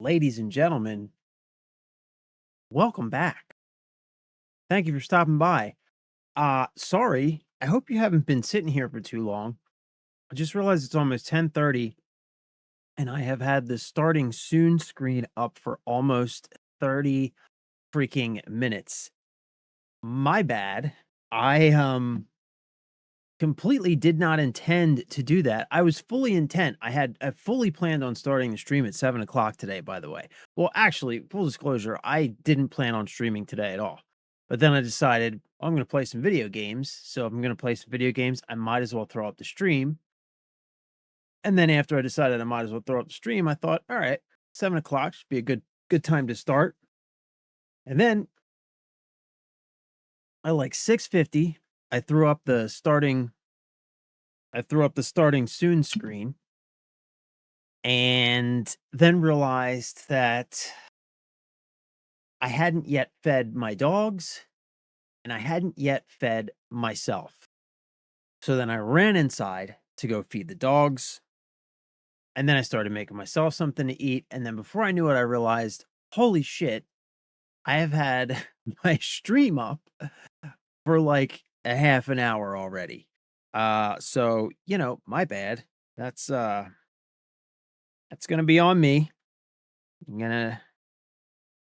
Ladies and gentlemen, welcome back. Thank you for stopping by. Sorry, I hope you haven't been sitting here for too long. I just realized it's almost 10:30 and I have had the starting soon screen up for almost 30 freaking minutes. My bad. I completely did not intend to do that. I was fully intent. I fully planned on starting the stream at 7 o'clock today, by the way. Well, actually, full disclosure, I didn't plan on streaming today at all. But then I decided I'm going to play some video games. So if I'm going to play some video games, I might as well throw up the stream. And then after I decided I might as well throw up the stream, I thought, all right, 7 o'clock should be a good time to start. And then at like 6:50, I threw up the starting soon screen and then realized that I hadn't yet fed my dogs and I hadn't yet fed myself. So then I ran inside to go feed the dogs. And then I started making myself something to eat. And then before I knew it, I realized, holy shit, I have had my stream up for like a half an hour already. So, my bad. That's gonna be on me. I'm gonna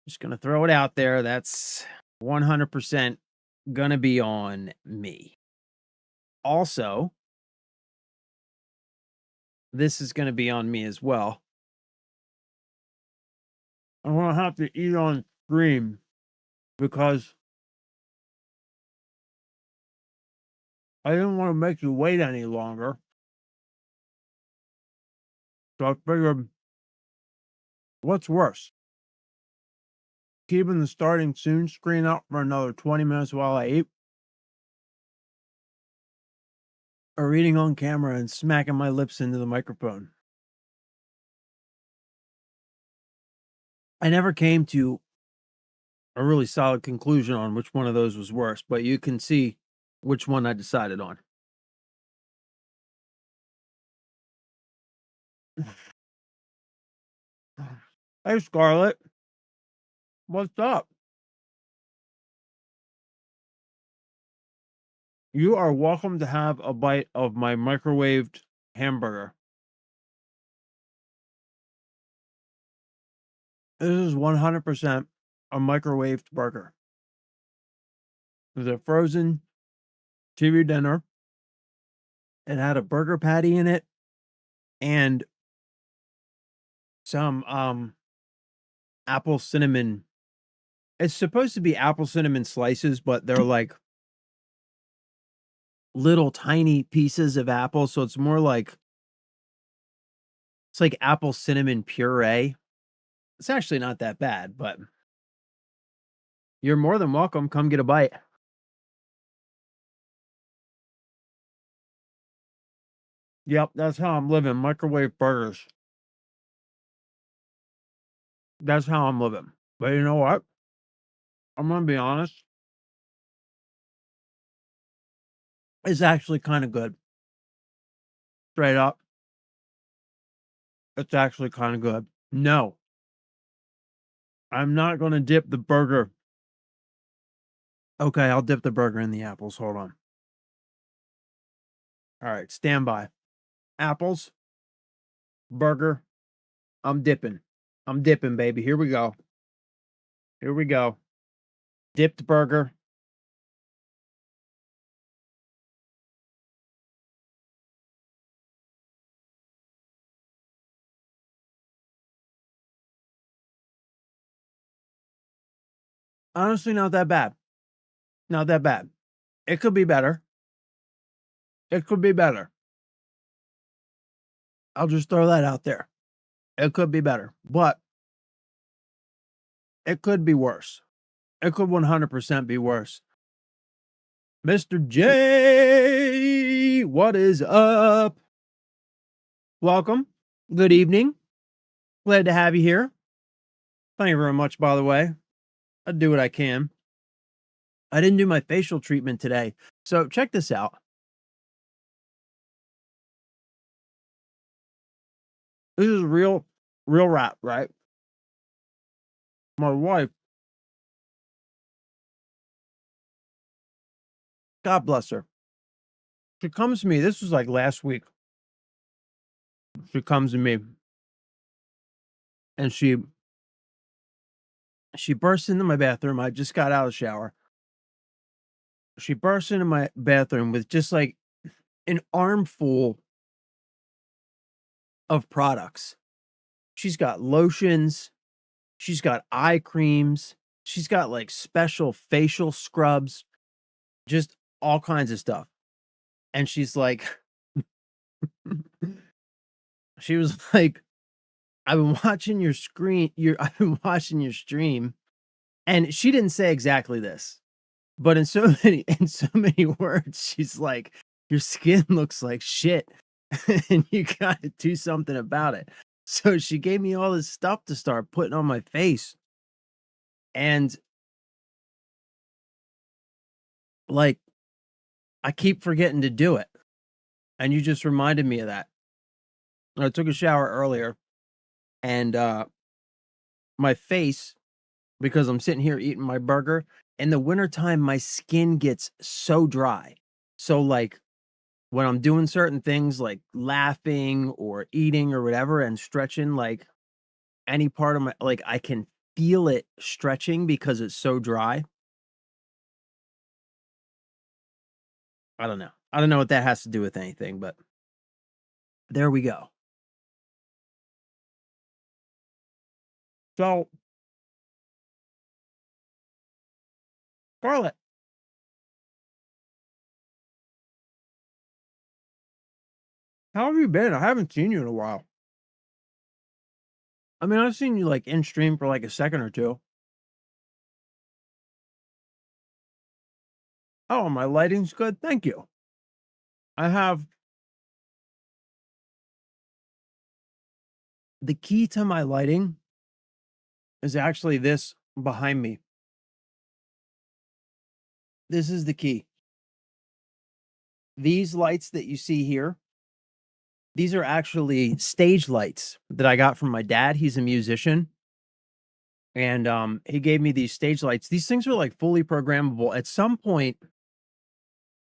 Just gonna throw it out there. That's 100% gonna be on me. Also, this is gonna be on me as well. I'm gonna have to eat on stream because I didn't want to make you wait any longer. So I figured, what's worse? Keeping the starting soon screen up for another 20 minutes while I eat, or eating on camera and smacking my lips into the microphone. I never came to a really solid conclusion on which one of those was worse, but you can see which one I decided on. Hey, Scarlett, what's up? You are welcome to have a bite of my microwaved hamburger. This is 100% a microwaved burger. It was a frozen TV dinner. It had a burger patty in it and some apple cinnamon. It's supposed to be apple cinnamon slices, but they're like little tiny pieces of apple, so it's more like it's like apple cinnamon puree. It's actually not that bad, but you're more than welcome. Come get a bite. Yep, that's how I'm living. Microwave burgers. That's how I'm living. But you know what? I'm gonna be honest. It's actually kind of good. Straight up. It's actually kind of good. No, I'm not gonna dip the burger. Okay, I'll dip the burger in the apples. Hold on. All right, stand by. Apples, burger. I'm dipping. I'm dipping, baby. Here we go. Here we go. Dipped burger. Honestly, not that bad. Not that bad. It could be better. It could be better. I'll just throw that out there. It could be better, but it could be worse. It could 100% be worse. Mr. J, what is up? Welcome. Good evening. Glad to have you here. Thank you very much, by the way. I do what I can. I didn't do my facial treatment today. So check this out. This is real rap, right? My wife, God bless her, she comes to me. This was like last week. She comes to me and she bursts into my bathroom. I just got out of the shower. She bursts into my bathroom with just like an armful of products. She's got lotions, she's got eye creams, she's got like special facial scrubs, just all kinds of stuff. And she's like, she was like, I've been watching your screen, I've been watching your stream. And she didn't say exactly this, but in so many words, she's like, your skin looks like shit and you gotta do something about it. So she gave me all this stuff to start putting on my face. And like I keep forgetting to do it. And you just reminded me of that. I took a shower earlier and my face, because I'm sitting here eating my burger, in the wintertime, my skin gets so dry. So like when I'm doing certain things like laughing or eating or whatever and stretching, like any part of my like I can feel it stretching because it's so dry. I don't know. I don't know what that has to do with anything, but there we go. So, Scarlett, how have you been? I haven't seen you in a while. I mean, I've seen you like in stream for like a second or two. Oh, my lighting's good. Thank you. I have the key to my lighting is actually this behind me. This is the key. These lights that you see here, these are actually stage lights that I got from my dad. He's a musician. And he gave me these stage lights. These things are like fully programmable. At some point,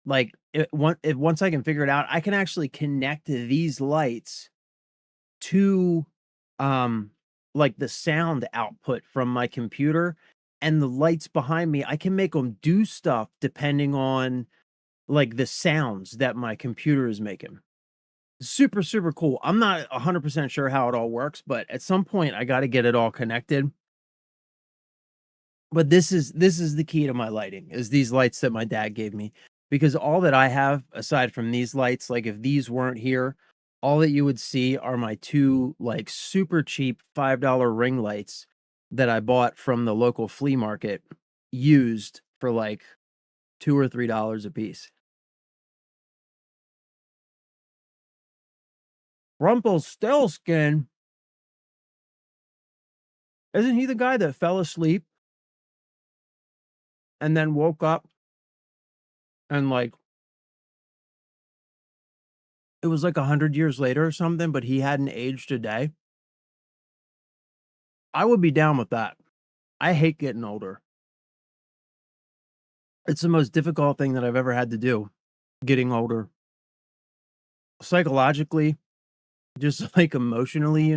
like once I can figure it out, I can actually connect these lights to like the sound output from my computer, and the lights behind me, I can make them do stuff depending on like the sounds that my computer is making. Super, super cool. I'm not 100% sure how it all works, but at some point I got to get it all connected. But this is the key to my lighting, is these lights that my dad gave me, because all that I have aside from these lights, like if these weren't here, all that you would see are my 2, like, super cheap $5 ring lights that I bought from the local flea market, used for, like, 2 or $3 a piece. Rumpelstiltskin, isn't he the guy that fell asleep and then woke up and, like, it was, like, 100 years later or something, but he hadn't aged a day? I would be down with that. I hate getting older. It's the most difficult thing that I've ever had to do, getting older. Psychologically, just like emotionally,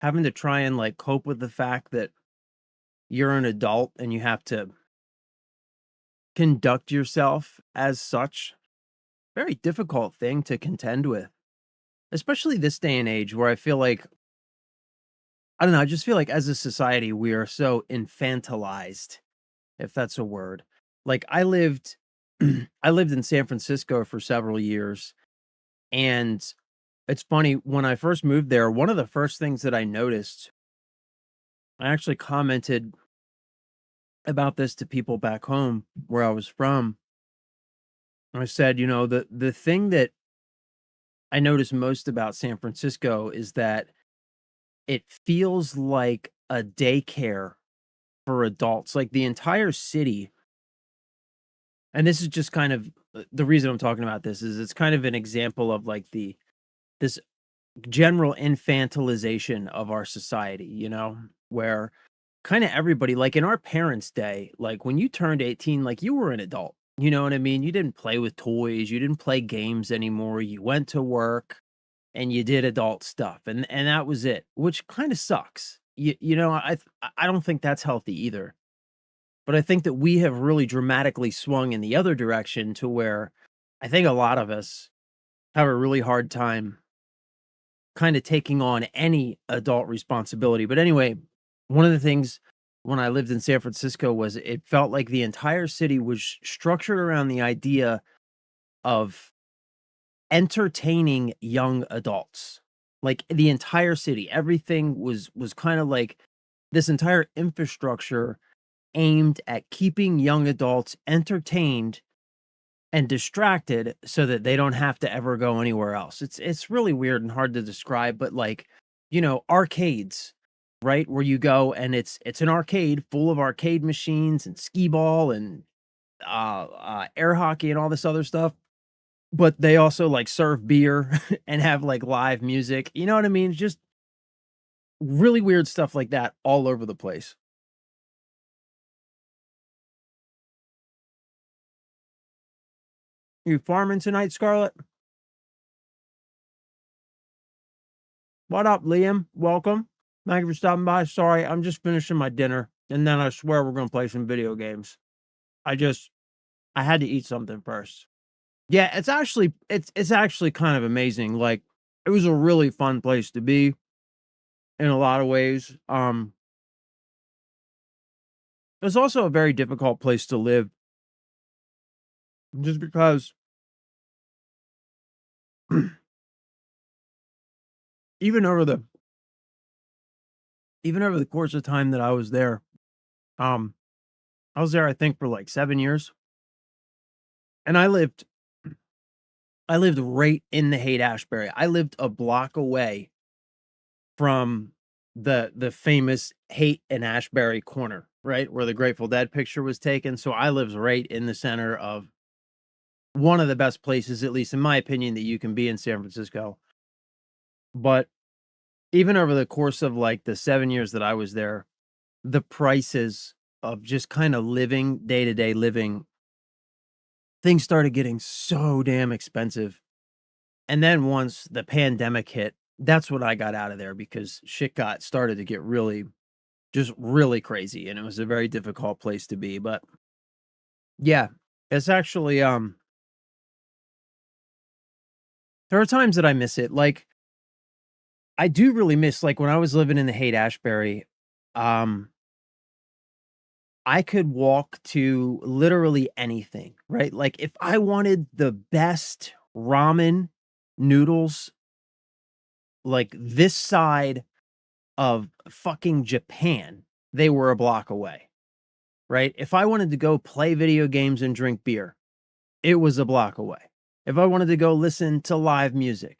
having to try and like cope with the fact that you're an adult and you have to conduct yourself as such. Very difficult thing to contend with, especially this day and age where I feel like, I don't know, I just feel like as a society, we are so infantilized, if that's a word. Like I lived, I lived in San Francisco for several years. And it's funny, when I first moved there, one of the first things that I noticed, I actually commented about this to people back home where I was from. I said, the thing that I noticed most about San Francisco is that it feels like a daycare for adults. Like the entire city, and this is just kind of the reason I'm talking about this, is it's kind of an example of like this general infantilization of our society, where kinda everybody, like, in our parents' day, like, when you turned 18, like, you were an adult, you know what I mean? You didn't play with toys, you didn't play games anymore, you went to work, and you did adult stuff, and that was it, which kinda sucks. You know, I don't think that's healthy either, but I think that we have really dramatically swung in the other direction to where I think a lot of us have a really hard time kinda taking on any adult responsibility. But anyway, one of the things when I lived in San Francisco was it felt like the entire city was structured around the idea of entertaining young adults. Like, the entire city, everything was kinda like this entire infrastructure aimed at keeping young adults entertained and distracted so that they don't have to ever go anywhere else. It's really weird and hard to describe, but, like, arcades, right? Where you go and it's an arcade full of arcade machines and skee ball and, air hockey and all this other stuff, but they also, like, serve beer and have, like, live music, you know what I mean? Just really weird stuff like that all over the place. You farming tonight, Scarlett? What up, Liam? Welcome. Thank you for stopping by. Sorry, I'm just finishing my dinner, and then I swear we're gonna play some video games. I had to eat something first. Yeah, it's actually kind of amazing. Like, it was a really fun place to be in a lot of ways. It's also a very difficult place to live just because even over the even over the course of time that I was there, um, I was there I think for like 7 years, and I lived right in the Haight-Ashbury. I lived a block away from the famous Haight and Ashbury corner, right, where the Grateful Dead picture was taken, so I lives right in the center of one of the best places, at least in my opinion, that you can be in San Francisco. But even over the course of, like, the 7 years that I was there, the prices of just kinda living, day-to-day living, things started getting so damn expensive. And then once the pandemic hit, that's when I got out of there because shit got started to get really just really crazy, and it was a very difficult place to be, but yeah, it's actually, there are times that I miss it, like, I do really miss, like, when I was living in the Haight-Ashbury, um, I could walk to literally anything, right? Like, if I wanted the best ramen noodles, like, this side of fucking Japan, they were a block away, right? If I wanted to go play video games and drink beer, it was a block away. If I wanted to go listen to live music,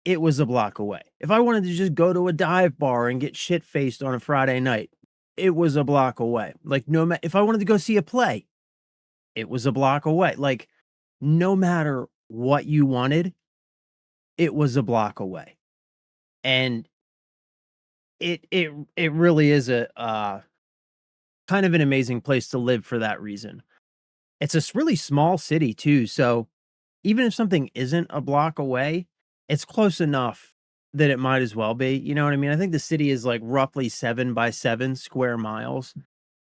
it was a block away. If I wanted to just go to a dive bar and get shit faced on a Friday night, it was a block away. Like, no ma if I wanted to go see a play, it was a block away. Like, no matter what you wanted, it was a block away. And it really is a, kind of an amazing place to live for that reason. It's a really small city too, so even if something isn't a block away, it's close enough that it might as well be, you know what I mean? I think the city is, like, roughly 7 by 7 square miles.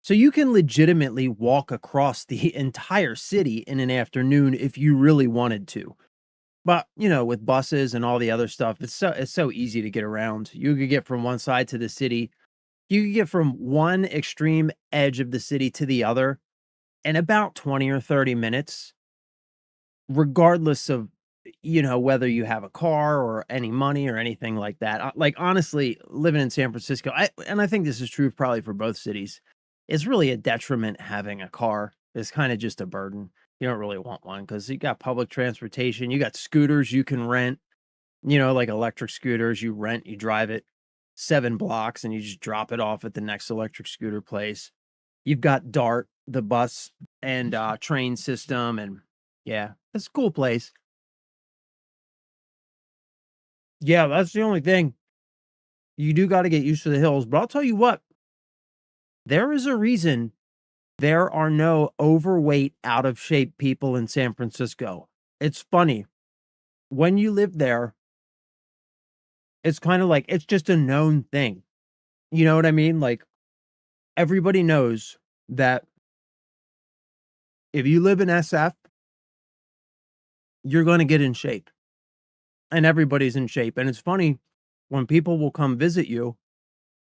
So you can legitimately walk across the entire city in an afternoon if you really wanted to. But, with buses and all the other stuff, it's so easy to get around. You could get from one side to the city. You could get from one extreme edge of the city to the other in about 20 or 30 minutes, regardless of, whether you have a car or any money or anything like that. Like, honestly, living in San Francisco, I think this is true probably for both cities, it's really a detriment having a car. It's kinda just a burden. You don't really want one because you got public transportation, you got scooters you can rent, like electric scooters, you rent, you drive it 7 blocks, and you just drop it off at the next electric scooter place. You've got DART, the bus and, train system, and yeah, it's a cool place. Yeah, that's the only thing. You do gotta get used to the hills, but I'll tell you what, There is a reason there are no overweight, out of shape people in San Francisco. It's funny. When you live there, it's kinda like it's just a known thing. You know what I mean? Like, everybody knows that if you live in SF, you're gonna get in shape, and everybody's in shape, and it's funny when people will come visit you,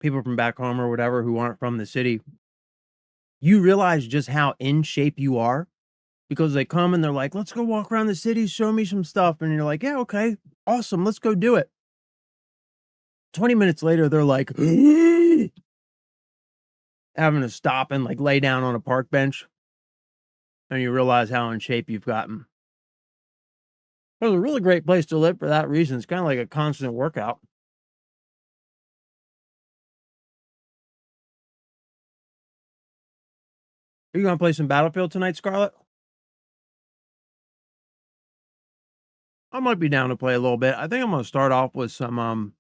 people from back home or whatever who aren't from the city, you realize just how in shape you are because they come and they're like, "Let's go walk around the city, show me some stuff," and you're like, "Yeah, okay, awesome, let's go do it." 20 minutes later, they're like, having to stop and, like, lay down on a park bench, and you realize how in shape you've gotten. It's a really great place to live for that reason. It's kinda like a constant workout. Are you gonna play some Battlefield tonight, Scarlett? I might be down to play a little bit. I think I'm gonna start off with some,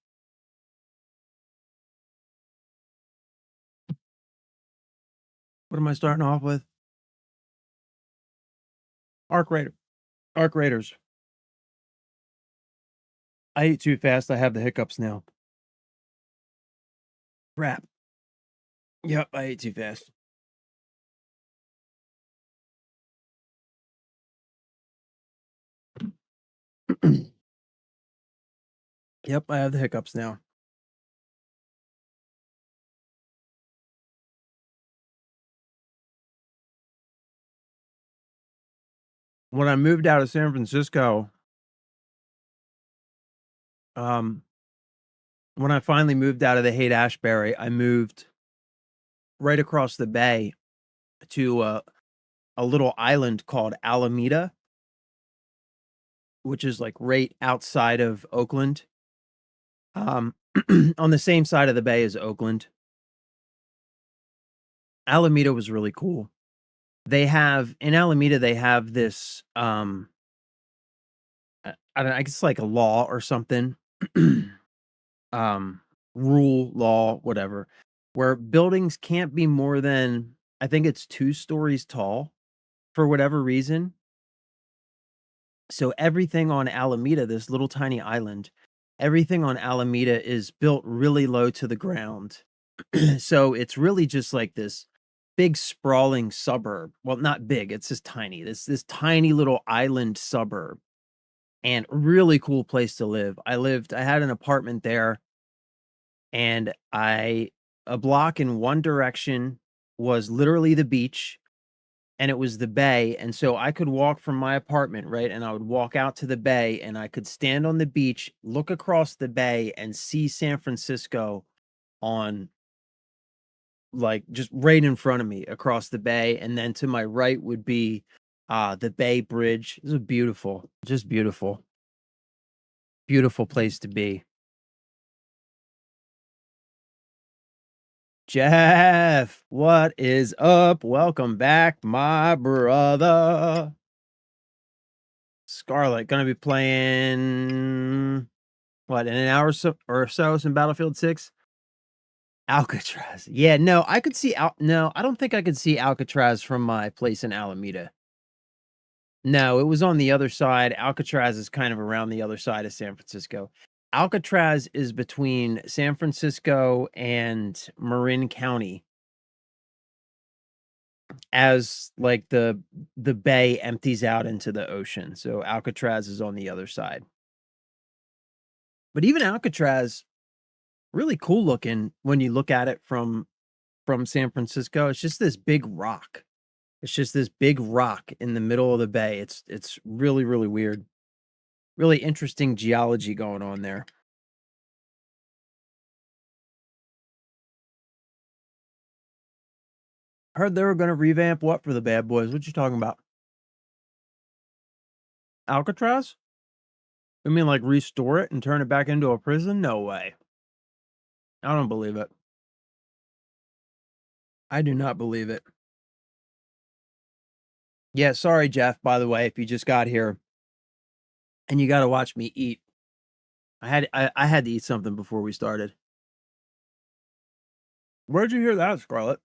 what am I starting off with? Arc Raider Arc Raiders. I ate too fast, I have the hiccups now. Crap. Yep, I ate too fast. Yep, I have the hiccups now. When I moved out of San Francisco, um, when I finally moved out of the Haight-Ashbury, I moved right across the bay to a little island called Alameda, which is, like, right outside of Oakland, um, on the same side of the bay as Oakland. Alameda was really cool. They have in Alameda, they have this, I don't know, I guess like a law or something, um, rule, law, whatever, where buildings can't be more than, I think it's 2 stories tall for whatever reason. So everything on Alameda, this little tiny island, everything on Alameda is built really low to the ground. So it's really just like this big sprawling suburb. Well, not big, it's just tiny. This tiny little island suburb and really cool place to live. I had an apartment there and I a block in one direction was literally the beach and it was the bay, and so I could walk from my apartment, right, and I would walk out to the bay, and I could stand on the beach, look across the bay, and see San Francisco on, like, just right in front of me across the bay, and then to my right would be, the Bay Bridge. This is beautiful, just beautiful. Beautiful place to be. Jeff, what is up? Welcome back, my brother. Scarlet, gonna be playing what, in an hour or so, some Battlefield 6? Alcatraz. Yeah, no, I could see Al no, I don't think I could see Alcatraz from my place in Alameda. No, it was on the other side. Alcatraz is kind of around the other side of San Francisco. Alcatraz is between San Francisco and Marin County as, like, the bay empties out into the ocean, so Alcatraz is on the other side. But even Alcatraz, really cool looking when you look at it from San Francisco. It's just this big rock. It's just this big rock in the middle of the bay. It's really, really weird. Really interesting geology going on there. Heard they were gonna revamp what for the bad boys? What you talking about? Alcatraz? You mean like restore it and turn it back into a prison? No way. I don't believe it. I do not believe it. Yeah, sorry, Jeff, by the way, if you just got here and you gotta watch me eat. I had to eat something before we started. Where'd you hear that, Scarlett?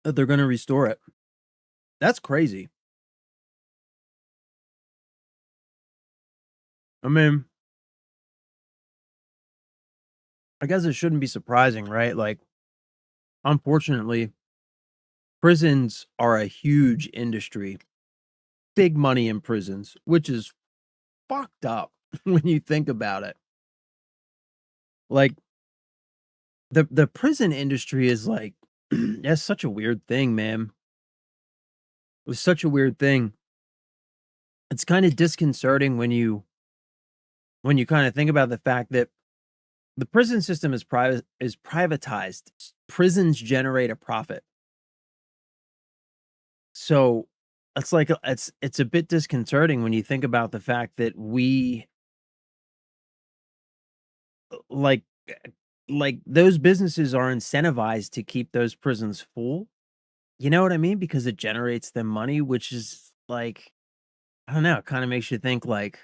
that they're gonna restore it. That's crazy. I mean, I guess it shouldn't be surprising, right? Like, unfortunately, prisons are a huge industry. Big money in prisons, which is fucked up when you think about it. Like, the prison industry is like that's such a weird thing, man. It was such a weird thing. It's kinda disconcerting when you kinda think about the fact that the prison system is privatized. Prisons generate a profit. So, it's like, it's a bit disconcerting when you think about the fact that we, like like, those businesses are incentivized to keep those prisons full. You know what I mean? Because it generates them money, which is, like, I don't know, it kinda makes you think, like,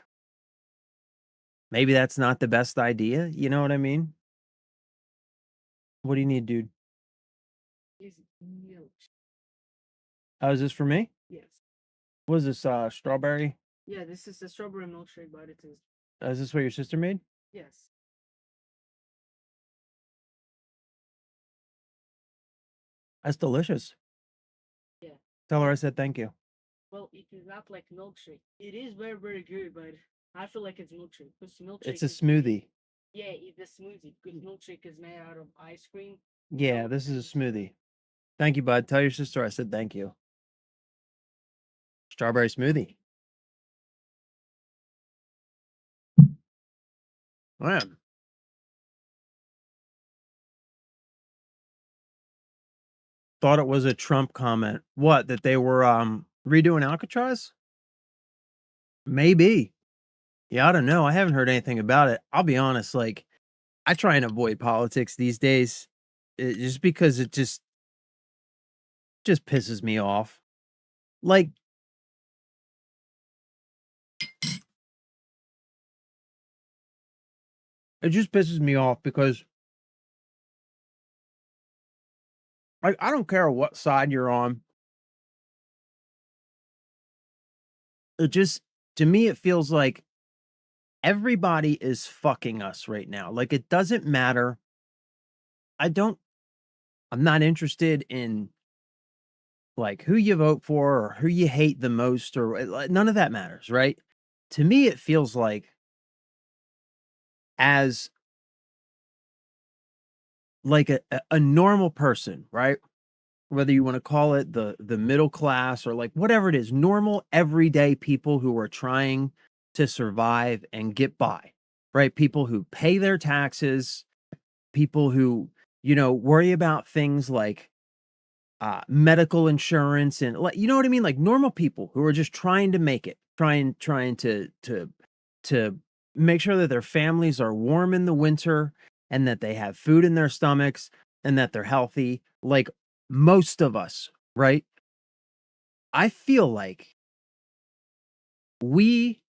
maybe that's not the best idea, you know what I mean? What do you need, dude? Is milk. Oh, is this for me? Yes. What is this, strawberry? Yeah, this is a strawberry milkshake, but it is. Is this what your sister made? Yes. That's delicious. Yeah. Tell her I said thank you. Well, it is not like milkshake. It is very, very good, but I feel like it's milkshake. Because It's milkshake a is made. smoothie. Yeah, it's a smoothie. Because milkshake is made out of ice cream, Yeah, milk, this and is a smoothie. Thank you, bud. Tell your sister I said thank you. Strawberry smoothie. Man, thought it was a Trump comment. What, that they were, redoing Alcatraz? Maybe. Yeah, I don't know. I haven't heard anything about it. I'll be honest, like, I try and avoid politics these days, just because it just pisses me off. Like, it just pisses me off because I don't care what side you're on. It just to me, it feels like everybody is fucking us right now. Like, it doesn't matter. I don't I'm not interested in, like, who you vote for or who you hate the most or like, none of that matters, right? To me, it feels as like a normal person, right? Whether you wanna call it the middle class or, like, whatever it is, normal, everyday people who are trying to survive and get by, right? People who pay their taxes, people who, worry about things like, medical insurance and, like, you know what I mean? Like, normal people who are just trying to make it, trying to make sure that their families are warm in the winter and that they have food in their stomachs and that they're healthy, like most of us, right? I feel like we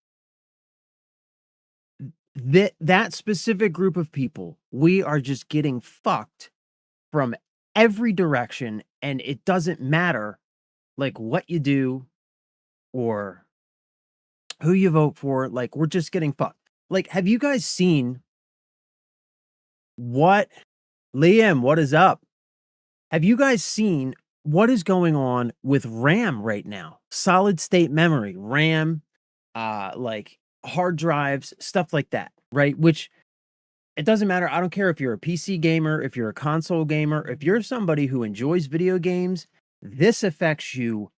that specific group of people, we are just getting fucked from every direction, and it doesn't matter, like, what you do or who you vote for, like, we're just getting fucked. Like, have you guys seen what Liam, what is up? Have you guys seen what is going on with RAM right now? Solid state memory, RAM, like hard drives, stuff like that, right? Which it doesn't matter. I don't care if you're a PC gamer, if you're a console gamer, if you're somebody who enjoys video games, this affects you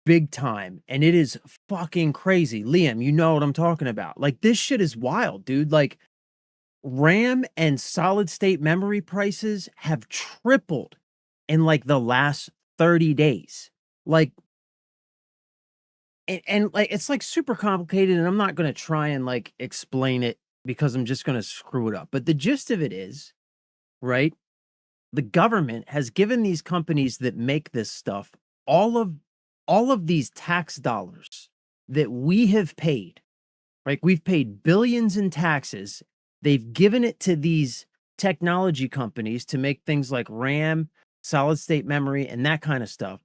big time. And it is fucking crazy. Liam, you know what I'm talking about. Like, this shit is wild, dude. Like, RAM and solid state memory prices have tripled in like the last 30 days. Like, and like it's like super complicated, and I'm not gonna try and like explain it because I'm just gonna screw it up. But the gist of it is, right? The government has given these companies that make this stuff all of all of these tax dollars that we have paid. Right? We've paid billions in taxes. They've given it to these technology companies to make things like RAM, solid state memory, and that kind of stuff.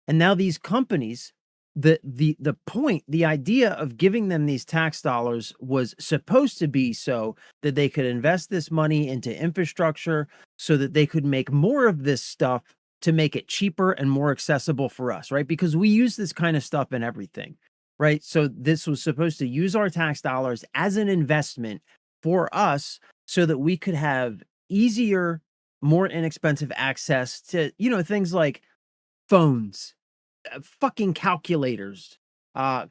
And now these companies, the point, the idea of giving them these tax dollars was supposed to be so that they could invest this money into infrastructure so that they could make more of this stuff to make it cheaper and more accessible for us, right? Because we use this kind of stuff in everything, right? So this was supposed to use our tax dollars as an investment for us so that we could have easier, more inexpensive access to, things like phones, fucking calculators,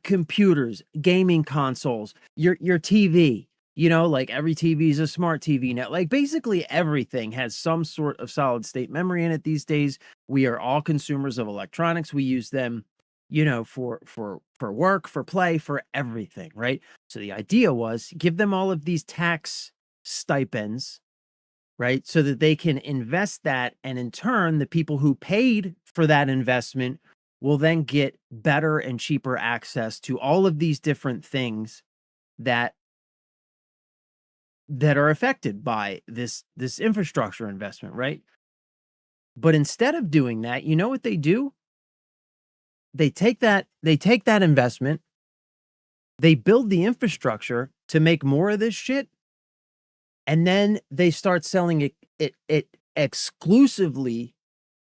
computers, gaming consoles, your TV. Like every TV is a smart TV now. Like basically everything has some sort of solid state memory in it these days. We are all consumers of electronics. We use them, for work, for play, for everything, right? So the idea was give them all of these tax stipends, right? So that they can invest that. And in turn, the people who paid for that investment will then get better and cheaper access to all of these different things that are affected by this infrastructure investment, right? But instead of doing that, you know what they do? They take that investment, they build the infrastructure to make more of this shit, and then they start selling it exclusively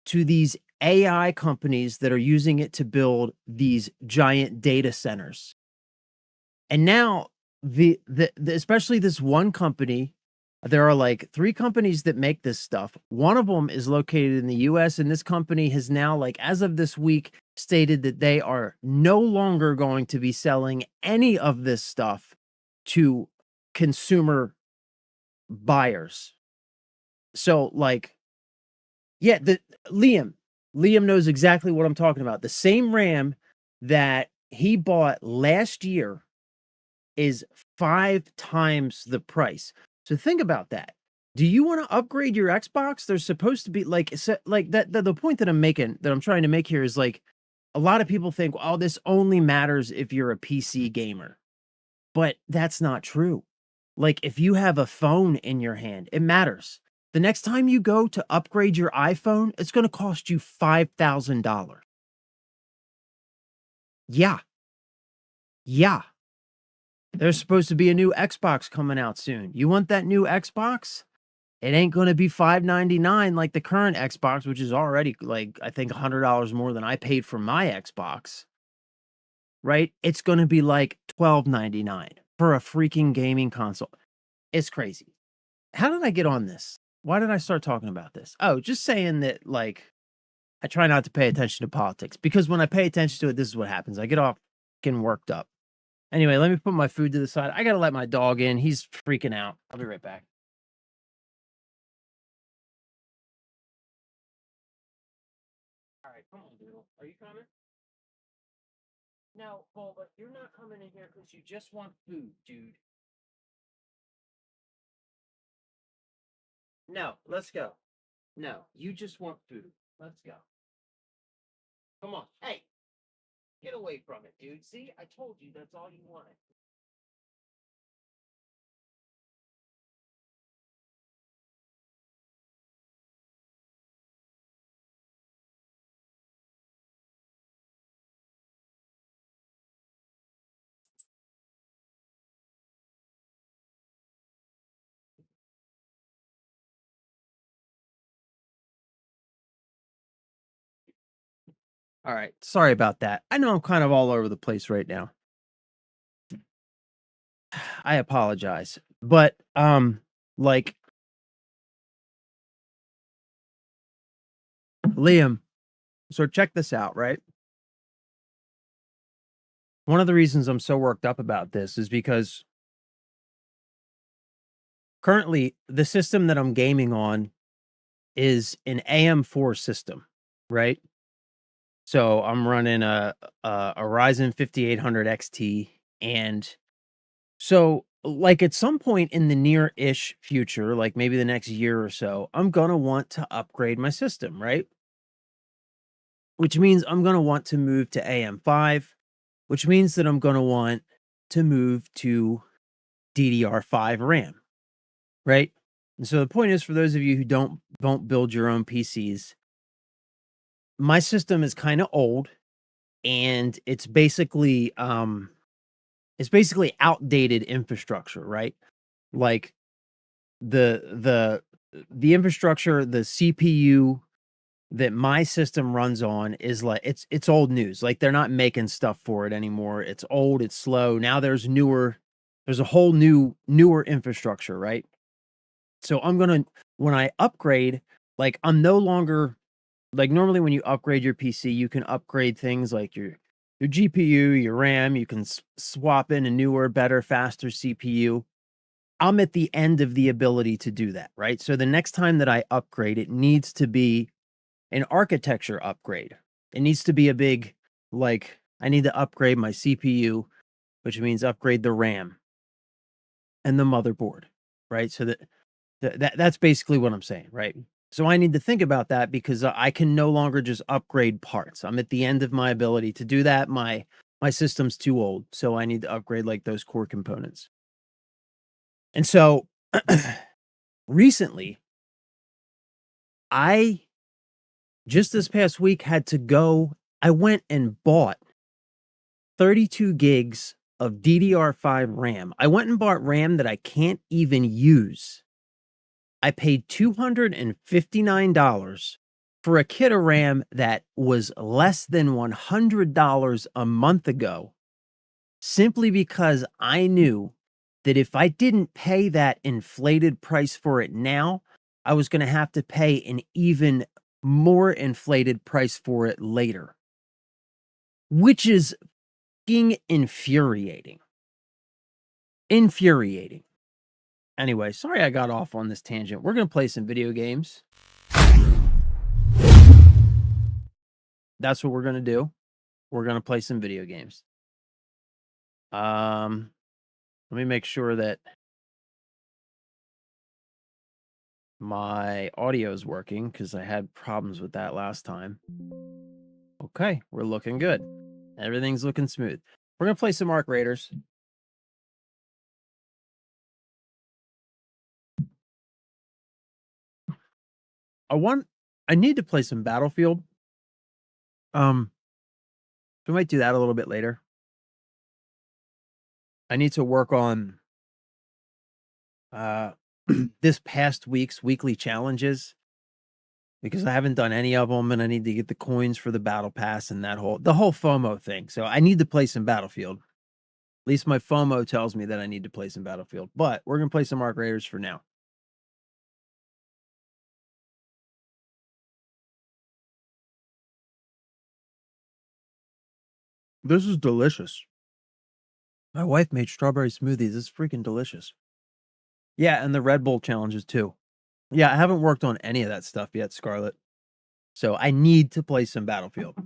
to these AI companies that are using it to build these giant data centers. And now the especially this one company, there are like 3 companies that make this stuff. One of them is located in the US, and this company has now, like, as of this week, stated that they are no longer going to be selling any of this stuff to consumer buyers. So, like, yeah, the Liam knows exactly what I'm talking about. The same RAM that he bought last year is 5 times the price. So think about that. Do you wanna upgrade your Xbox? There's supposed to be, like, like, that the point that I'm trying to make here is, like, a lot of people think, "Oh, this only matters if you're a PC gamer." But that's not true. Like, if you have a phone in your hand, it matters. The next time you go to upgrade your iPhone, it's gonna cost you $5,000. Yeah, yeah. There's supposed to be a new Xbox coming out soon. You want that new Xbox? It ain't gonna be $599 like the current Xbox, which is already, like, I think $100 more than I paid for my Xbox, right? It's gonna be, like, $12.99 for a freaking gaming console. It's crazy. How did I get on this? Why did I start talking about this? Oh, just saying that, like, I try not to pay attention to politics because when I pay attention to it, this is what happens. I get all fucking worked up. Anyway, let me put my food to the side. I gotta let my dog in. He's freaking out. I'll be right back. All right, come on, Doodle. Are you coming? No, Bulba, you're not coming in here because you just want food, dude. No, let's go. No, you just want food. Let's go. Come on. Hey, get away from it, dude. See, I told you that's all you wanted. All right. Sorry about that. I know I'm kind of all over the place right now. I apologize. But like Liam, so check this out, right? One of the reasons I'm so worked up about this is because currently the system that I'm gaming on is an AM4 system, right? So I'm running a Ryzen 5800 XT, and so like at some point in the near-ish future, like maybe the next year or so, I'm gonna want to upgrade my system, right? Which means I'm gonna want to move to AM5, which means that I'm gonna want to move to DDR5 RAM, right? And so the point is for those of you who don't build your own PCs, my system is kind of old, and it's basically outdated infrastructure, right? Like the the infrastructure, the CPU that my system runs on is like it's old news. Like they're not making stuff for it anymore. It's old, it's slow. Now there's a whole newer infrastructure, right? So I'm going to when I upgrade, like I'm no longer like normally when you upgrade your PC, you can upgrade things like your GPU, your RAM, you can swap in a newer, better, faster CPU. I'm at the end of the ability to do that, right? So the next time that I upgrade, it needs to be an architecture upgrade. It needs to be a big, like, I need to upgrade my CPU, which means upgrade the RAM and the motherboard, right? So that's basically what I'm saying, right? So I need to think about that because I can no longer just upgrade parts. I'm at the end of my ability to do that. My system's too old, so I need to upgrade like those core components. And so recently, I just this past week had to go. I went and bought 32 gigs of DDR5 RAM. I went and bought RAM that I can't even use. I paid $259 for a kit of RAM that was less than $100 a month ago, simply because I knew that if I didn't pay that inflated price for it now, I was going to have to pay an even more inflated price for it later, which is fucking infuriating. Infuriating. Anyway, sorry I got off on this tangent. We're going to play some video games. That's what we're going to do. We're going to play some video games. Let me make sure that my audio is working because I had problems with that last time. Okay, we're looking good. Everything's looking smooth. We're going to play some Arc Raiders. I need to play some Battlefield. We might do that a little bit later. I need to work on this past week's weekly challenges because I haven't done any of them, and I need to get the coins for the battle pass and the whole FOMO thing. So I need to play some Battlefield. At least my FOMO tells me that I need to play some Battlefield, but we're going to play some Arc Raiders for now. This is delicious. My wife made strawberry smoothies. It's freaking delicious. Yeah, and the Red Bull challenges too. Yeah, I haven't worked on any of that stuff yet, Scarlett. So I need to play some Battlefield.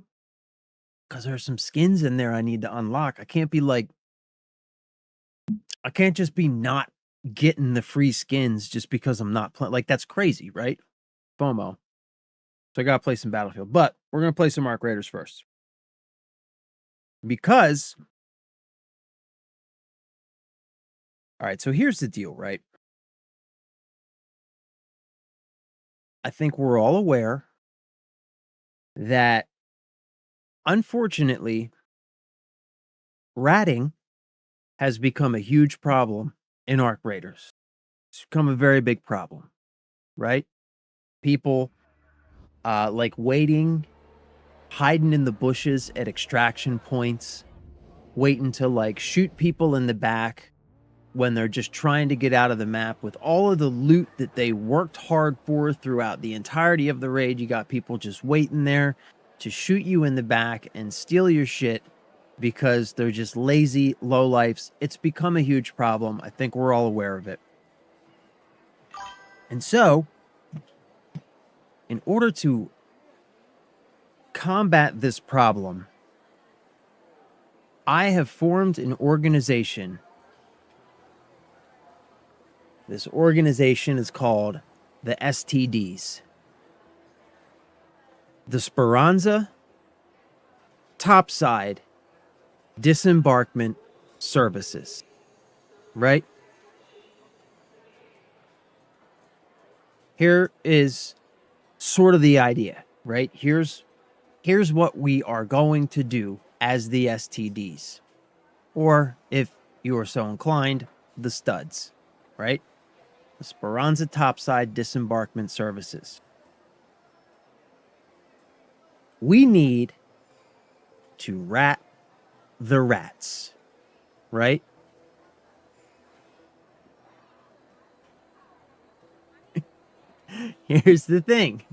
Because there's some skins in there I need to unlock. I can't just be not getting the free skins just because I'm not playing. Like, that's crazy, right? FOMO. So I gotta play some Battlefield. But we're gonna play some Arc Raiders first. Because all right, so here's the deal, right? I think we're all aware that unfortunately, ratting has become a huge problem in Arc Raiders. It's become a very big problem, right? People like waiting, hiding in the bushes at extraction points, waiting to like shoot people in the back when they're just trying to get out of the map with all of the loot that they worked hard for throughout the entirety of the raid. You got people just waiting there to shoot you in the back and steal your shit because they're just lazy lowlifes. It's become a huge problem. I think we're all aware of it. And so, in order to combat this problem, I have formed an organization. This organization is called the STDs. The Speranza Topside Disembarkment Services. Right? Here is sort of the idea, right? Here's here's what we are going to do as the STDs, or if you are so inclined, the studs, right? The Speranza Topside Disembarkment Services. We need to rat the rats, right? Here's the thing.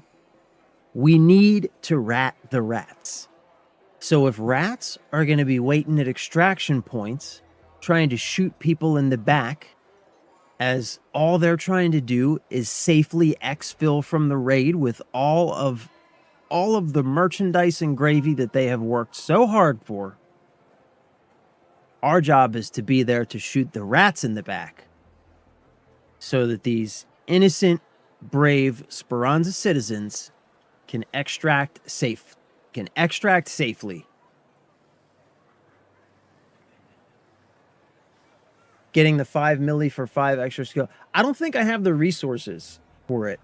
We need to rat the rats. So if rats are going to be waiting at extraction points, trying to shoot people in the back, as all they're trying to do is safely exfil from the raid with all of the merchandise and gravy that they have worked so hard for, our job is to be there to shoot the rats in the back so that these innocent, brave Speranza citizens can extract safely. Getting the 5 milli for 5 extra skill. I don't think I have the resources for it,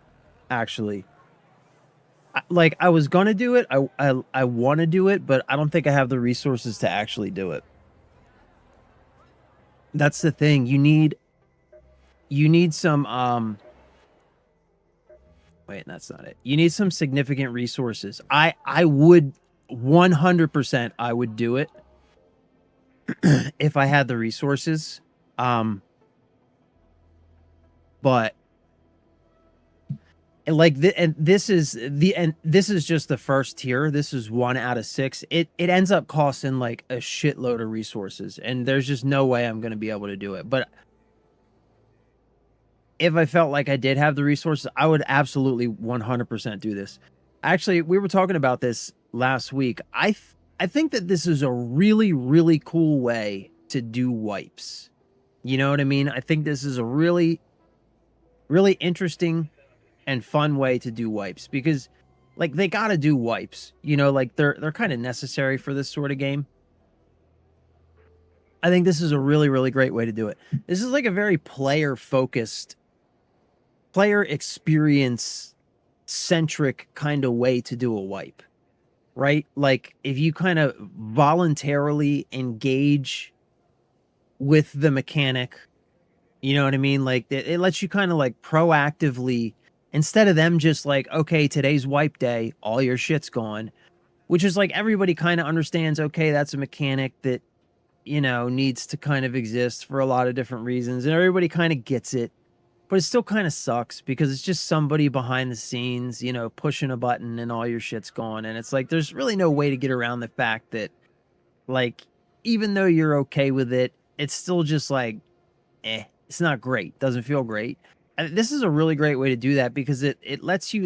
actually. I was gonna do it. I want to do it, but I don't think I have the resources to actually do it. That's the thing. You need some wait, that's not it. You need some significant resources. I would 100% I would do it if I had the resources. But this is just the first tier. This is 1 out of 6. It ends up costing like a shitload of resources, and there's just no way I'm going to be able to do it. But if I felt like I did have the resources, I would absolutely 100% do this. Actually, we were talking about this last week. I think that this is a really, really cool way to do wipes. You know what I mean? I think this is a really, really interesting and fun way to do wipes, because like they got to do wipes, you know, like they're kind of necessary for this sort of game. I think this is a really, really great way to do it. This is like a very player focused, player experience centric kind of way to do a wipe, right? Like if you kind of voluntarily engage with the mechanic, you know what I mean? Like it lets you kind of like proactively, instead of them just like, okay, today's wipe day, all your shit's gone, which is like everybody kind of understands, okay, that's a mechanic that, you know, needs to kind of exist for a lot of different reasons, and everybody kind of gets it. But it still kind of sucks because it's just somebody behind the scenes, you know, pushing a button and all your shit's gone. And it's like, there's really no way to get around the fact that, like, even though you're okay with it, it's still just like, it's not great. Doesn't feel great. And this is a really great way to do that because it lets you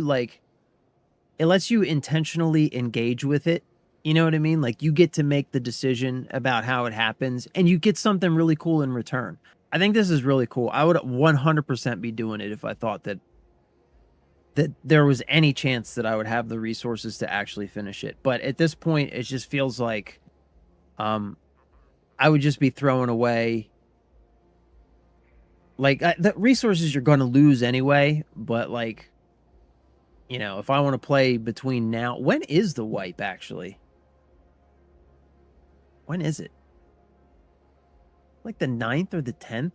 intentionally engage with it. You know what I mean? Like you get to make the decision about how it happens and you get something really cool in return. I think this is really cool. I would 100% be doing it if I thought that there was any chance that I would have the resources to actually finish it. But at this point, it just feels like I would just be throwing away, like the resources you're going to lose anyway. But like, you know, if I want to play between now, when is the wipe actually? When is it? Like the 9th or the 10th?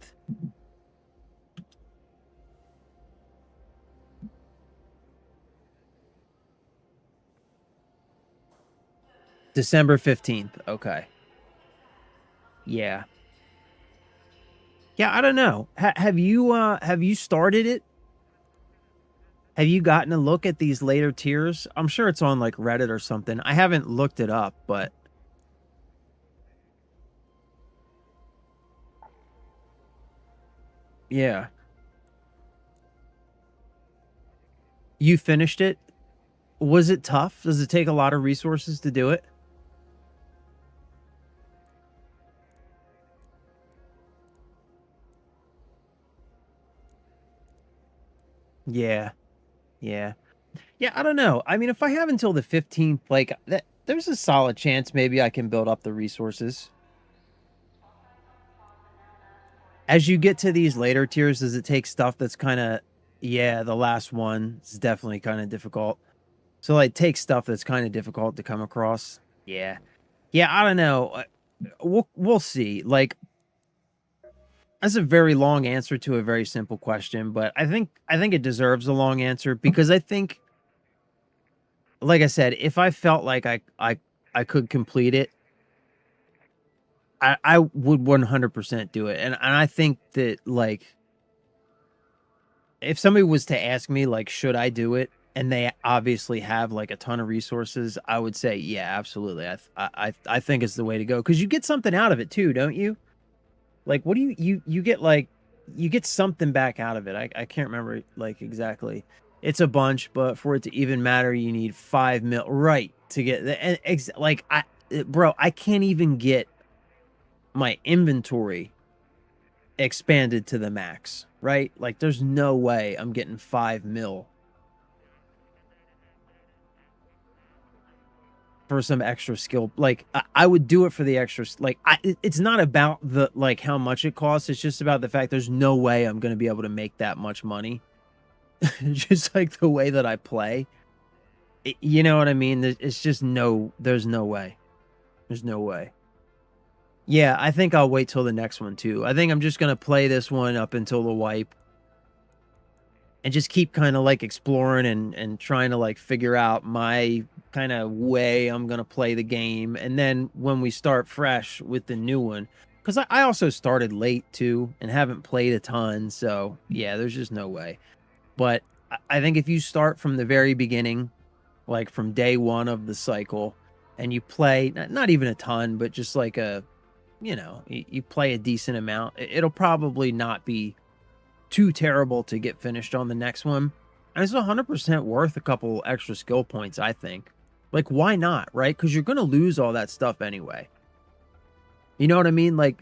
December 15th. Okay. Yeah. Yeah, I don't know. Have you started it? Have you gotten a look at these later tiers? I'm sure it's on like Reddit or something. I haven't looked it up, but yeah. You finished it? Was it tough? Does it take a lot of resources to do it? Yeah. Yeah. Yeah, I don't know. I mean, if I have until the 15th, like that, there's a solid chance maybe I can build up the resources. As you get to these later tiers, does it take stuff that's kind of, yeah, the last one is definitely kind of difficult. So, like, take stuff that's kinda difficult to come across. Yeah. Yeah, I don't know, we'll see, like, that's a very long answer to a very simple question, but I think it deserves a long answer because I think, like I said, if I felt like I could complete it, I would 100% do it, and I think that, like, if somebody was to ask me, like, should I do it, and they obviously have, like, a ton of resources, I would say, yeah, absolutely. I think it's the way to go because you get something out of it too, don't you? Like, what do you get, like, you get something back out of it. I can't remember, like, exactly. It's a bunch, but for it to even matter, you need 5 mil, right, to get the and like, bro, I can't even get my inventory expanded to the max, right? Like, there's no way I'm getting 5 mil for some extra skill. Like, I would do it for the extra like, it's not about the like, how much it costs, it's just about the fact there's no way I'm gonna be able to make that much money, just like the way that I play. You know what I mean? It's just there's no way. There's no way. Yeah, I think I'll wait till the next one too. I think I'm just gonna play this one up until the wipe and just keep kinda, like, exploring and trying to, like, figure out my kinda way I'm gonna play the game, and then when we start fresh with the new one, because I also started late too and haven't played a ton, so, yeah, there's just no way. But I think if you start from the very beginning, like, from day 1 of the cycle, and you play not even a ton, but just like you play a decent amount, it'll probably not be too terrible to get finished on the next one. And it's 100% worth a couple extra skill points, I think. Like, why not, right? Because you're going to lose all that stuff anyway. You know what I mean? Like,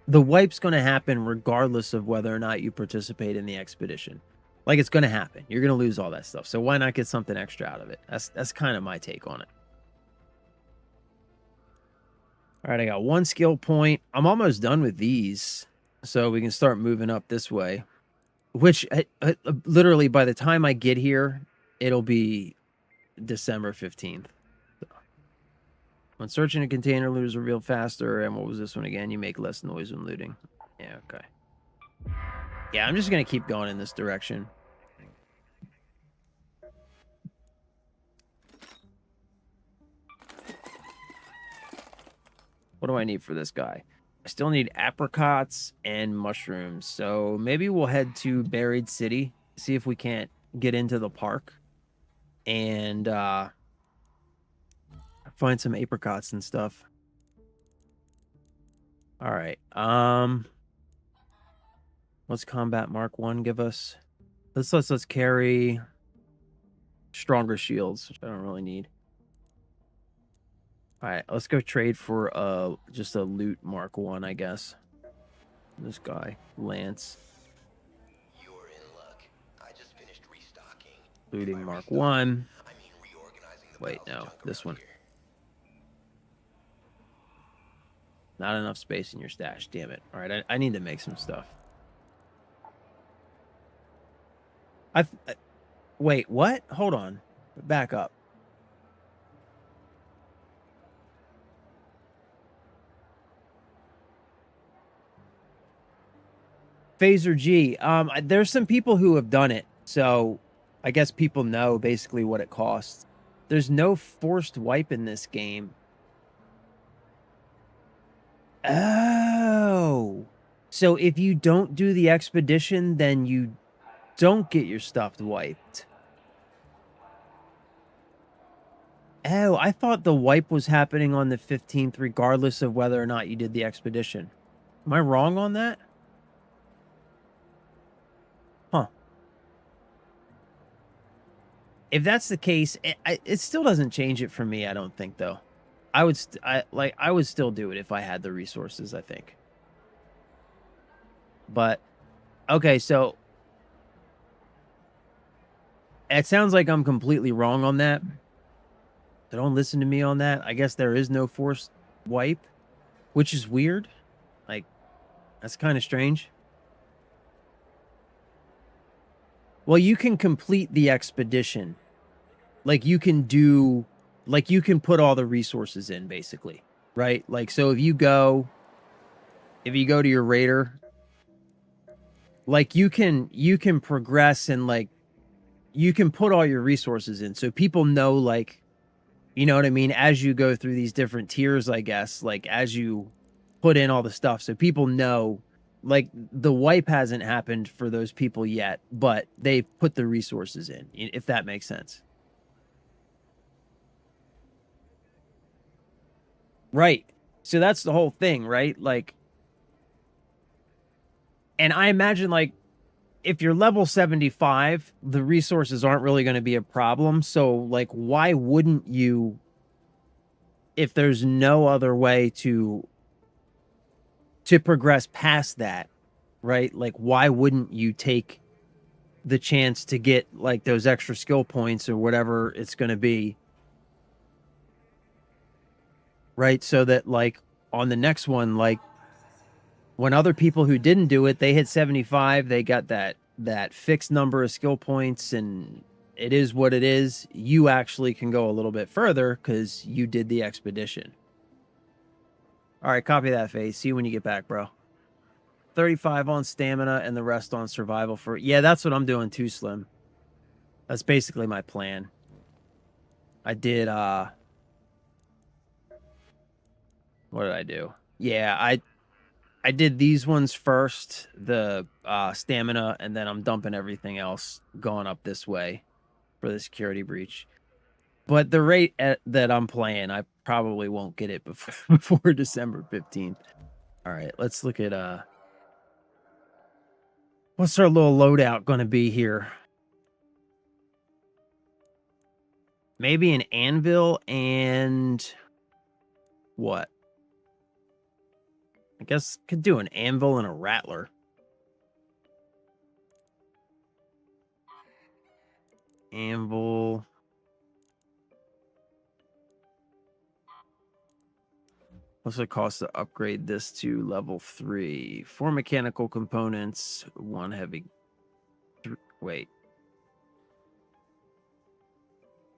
the wipe's going to happen regardless of whether or not you participate in the expedition. Like, it's going to happen. You're going to lose all that stuff. So why not get something extra out of it? That's kind of my take on it. All right, I got one skill point. I'm almost done with these. So we can start moving up this way. Which, literally, by the time I get here, it'll be December 15th. When searching a container, looters reveal faster. And what was this one again? You make less noise when looting. Yeah, okay. Yeah, I'm just going to keep going in this direction. What do I need for this guy? I still need apricots and mushrooms. So maybe we'll head to Buried City, see if we can't get into the park and find some apricots and stuff. All right. What's combat mark 1 give us? Let's carry stronger shields, which I don't really need. All right, let's go trade for just a loot mark 1, I guess. This guy, Lance. You're in luck. I just finished restocking. Looting By mark restocking, 1. I mean reorganizing the Wait, piles of no, junk this around one. here. Not enough space in your stash, damn it. All right, I need to make some stuff. Wait, what? Hold on. Back up. Phaser G. There's some people who have done it, so I guess people know basically what it costs. There's no forced wipe in this game. Oh. So if you don't do the expedition, then you don't get your stuff wiped. Oh, I thought the wipe was happening on the 15th regardless of whether or not you did the expedition. Am I wrong on that? Huh. If that's the case, it still doesn't change it for me, I don't think, though. I would still do it if I had the resources, I think. But okay, so it sounds like I'm completely wrong on that. So don't listen to me on that. I guess there is no forced wipe, which is weird. Like, that's kind of strange. Well, you can complete the expedition. like you can do, like you can put all the resources in basically, right? Like, so if you go to your raider, like you can progress and like you can put all your resources in. So people know, like, you know what I mean? As you go through these different tiers, I guess, like as you put in all the stuff. So people know, like the wipe hasn't happened for those people yet, but they've put the resources in, if that makes sense. Right. So that's the whole thing, right? Like, and I imagine like if you're level 75, the resources aren't really going to be a problem. So like, why wouldn't you, if there's no other way to progress past that, right? Like, why wouldn't you take the chance to get like those extra skill points or whatever it's going to be, right? So that like on the next one, like when other people who didn't do it, they hit 75, they got that fixed number of skill points, and it is what it is. You actually can go a little bit further because you did the expedition. All right, copy that, Face. See you when you get back, bro. 35 on stamina and the rest on survival for... Yeah, that's what I'm doing too, Slim. That's basically my plan. I did, what did I do? Yeah, I did these ones first, the stamina, and then I'm dumping everything else going up this way for the security breach. But the rate that I'm playing, I probably won't get it before December 15th. All right, let's look at what's our little loadout going to be here? Maybe an anvil and what? I guess could do an anvil and a rattler. Anvil. What's it cost to upgrade this to level 3? 4 mechanical components, 1 heavy. Wait.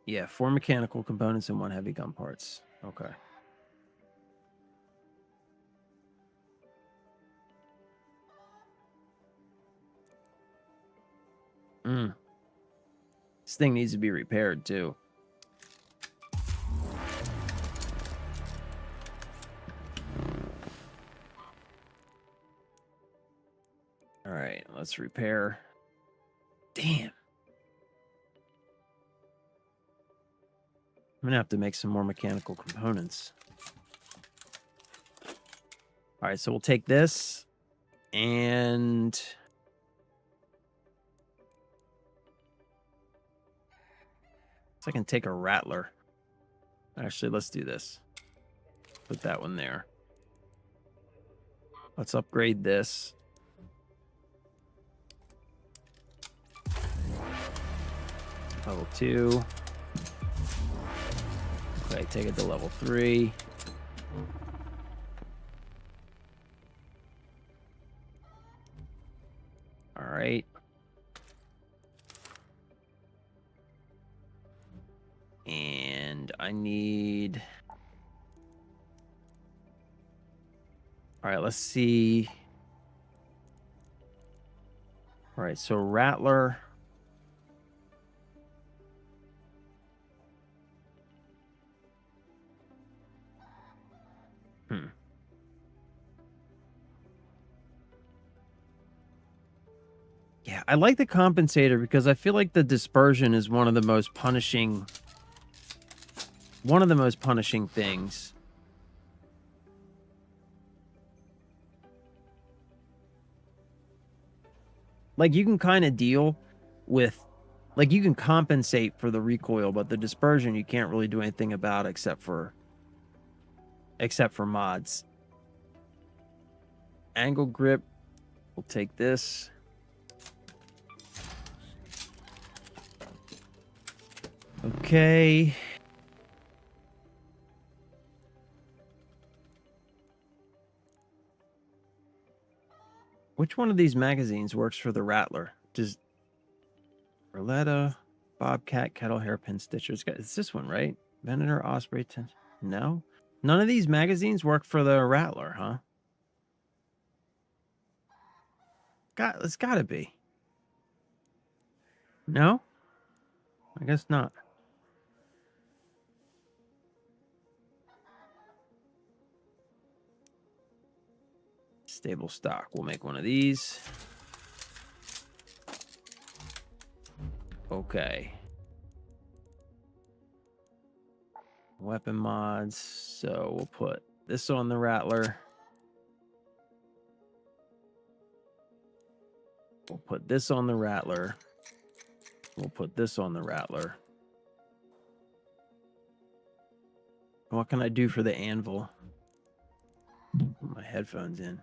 Yeah, 4 mechanical components and 1 heavy gun parts. Okay. This thing needs to be repaired too. All right, let's repair. Damn. I'm gonna have to make some more mechanical components. All right, so we'll take this and so I can take a rattler. Actually, let's do this. Put that one there. Let's upgrade this. Level 2. Okay, take it to level 3. All right. And I need... All right, let's see. All right, so Rattler. Yeah, I like the compensator because I feel like the dispersion is one of the most punishing things. Like you can kind of deal with, like you can compensate for the recoil, but the dispersion you can't really do anything about except for mods. Angle grip, we'll take this. Okay. Which one of these magazines works for the Rattler? Does Roletta? Bobcat, kettle, hairpin, stitchers. It's this one, right? Venator, osprey. No, none of these magazines work for the Rattler, huh? It's gotta be. No, I guess not. Stable stock. We'll make one of these. Okay. Weapon mods. So we'll put this on the Rattler. We'll put this on the Rattler. We'll put this on the Rattler. What can I do for the anvil? Put my headphones in.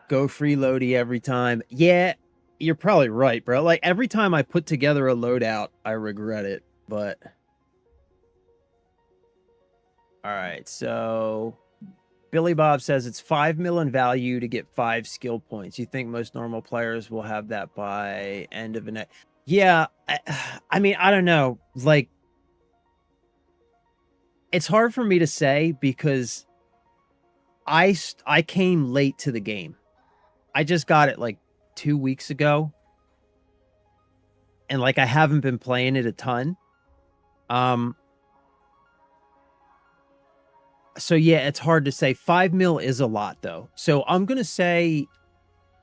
Go freeloady every time. Yeah, you're probably right, bro. Like every time I put together a loadout, I regret it. But all right, so Billy Bob says it's 5 mil in value to get 5 skill points. You think most normal players will have that by end of the night? Yeah, I mean, I don't know. Like, it's hard for me to say because I came late to the game. I just got it like 2 weeks ago. And like I haven't been playing it a ton. So yeah, it's hard to say. 5 mil is a lot though. So I'm gonna say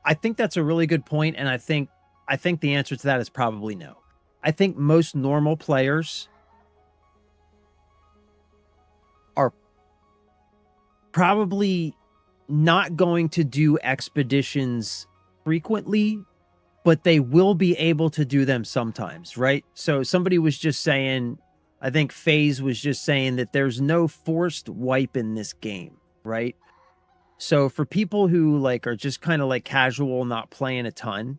I think that's a really good point, and I think the answer to that is probably no. I think most normal players are probably not going to do expeditions frequently, but they will be able to do them sometimes, right? So somebody was just saying, I think FaZe was just saying that there's no forced wipe in this game, right? So for people who like are just kind of like casual, not playing a ton,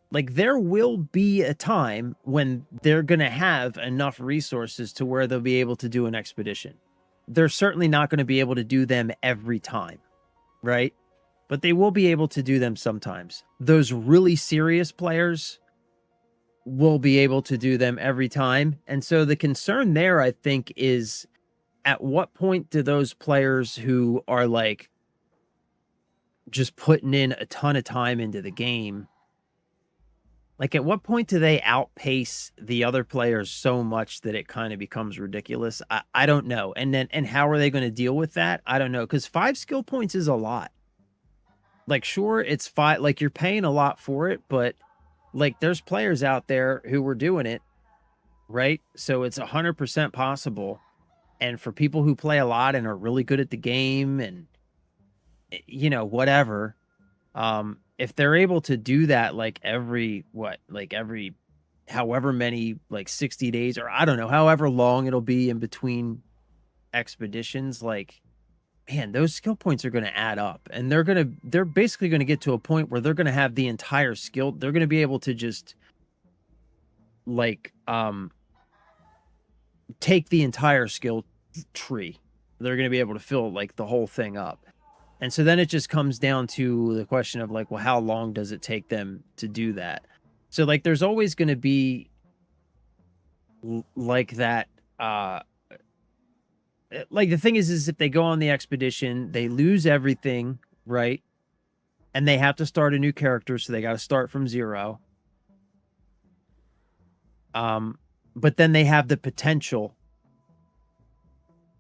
like there will be a time when they're going to have enough resources to where they'll be able to do an expedition. They're certainly not going to be able to do them every time, right? But they will be able to do them sometimes. Those really serious players will be able to do them every time. And so the concern there, I think, is at what point do those players who are like just putting in a ton of time into the game, like at what point do they outpace the other players so much that it kind of becomes ridiculous? I don't know. And how are they going to deal with that? I don't know. Because 5 skill points is a lot. Like, sure, it's 5, like you're paying a lot for it, but like there's players out there who were doing it, right? So it's 100% possible. And for people who play a lot and are really good at the game and, you know, whatever, if they're able to do that, like every however many, like 60 days, or I don't know, however long it'll be in between expeditions, like, man, those skill points are going to add up, and they're basically going to get to a point where they're going to have the entire skill. They're going to be able to just like, take the entire skill tree. They're going to be able to fill like the whole thing up. And so then it just comes down to the question of like, well, how long does it take them to do that? So like, there's always going to be like that, like the thing is if they go on the expedition, they lose everything, right? And they have to start a new character, so they got to start from 0. But then they have the potential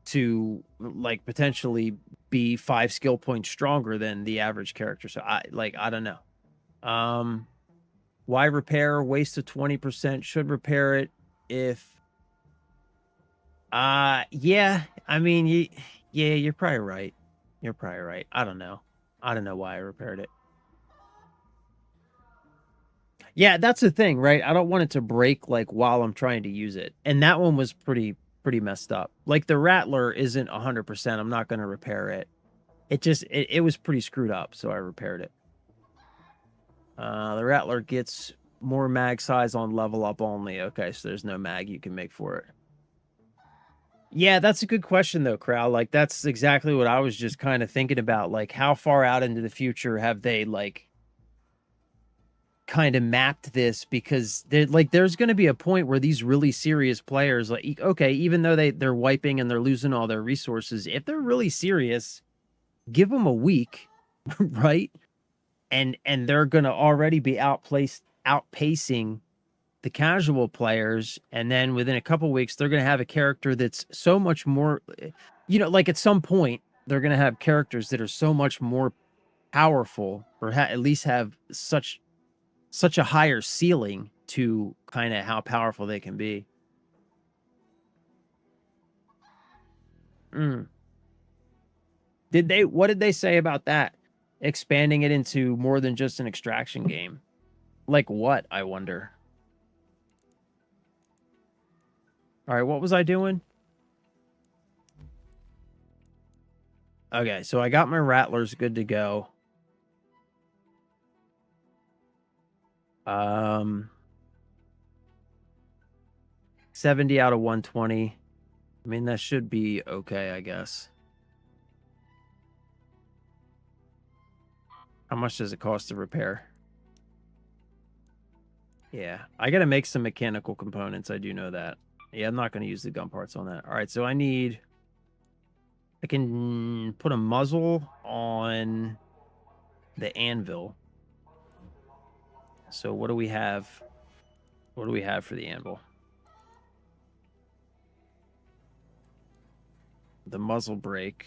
to like potentially be 5 skill points stronger than the average character. So I don't know. Why repair? Waste of 20%. Should repair it if yeah, I mean, yeah, you're probably right. You're probably right. I don't know why I repaired it. Yeah, that's the thing, right? I don't want it to break like while I'm trying to use it. And that one was pretty messed up. Like the Rattler isn't 100%. I'm not going to repair it. It was pretty screwed up, so I repaired it. The Rattler gets more mag size on level up only. Okay, so there's no mag you can make for it. Yeah, that's a good question though, Crowd. Like that's exactly what I was just kind of thinking about. Like how far out into the future have they like kind of mapped this because there's going to be a point where these really serious players, like, okay, even though they're wiping and they're losing all their resources, if they're really serious, give them a week, right? And they're going to already be outpacing the casual players, and then within a couple weeks they're going to have a character that's so much more, like at some point they're going to have characters that are so much more powerful, or at least have such a higher ceiling to kind of how powerful they can be. What did they say about that, expanding it into more than just an extraction game? Like what, I wonder? All right, what was I doing? Okay, so I got my rattlers good to go. 70 out of 120. I mean, that should be okay, I guess. How much does it cost to repair? Yeah, I got to make some mechanical components. I do know that. Yeah, I'm not going to use the gun parts on that. All right, so I can put a muzzle on the anvil. So what do we have? What do we have for the anvil? The muzzle brake.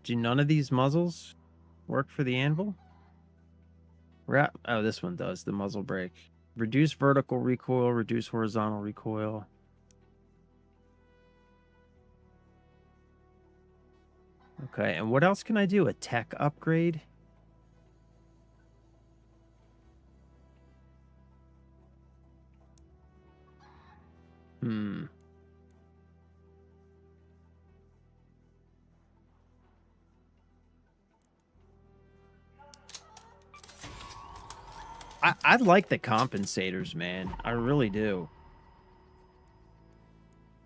Do none of these muzzles work for the anvil? Oh, this one does. The muzzle brake. Reduce vertical recoil, reduce horizontal recoil. Okay, and what else can I do? A tech upgrade? I like the compensators, man. I really do.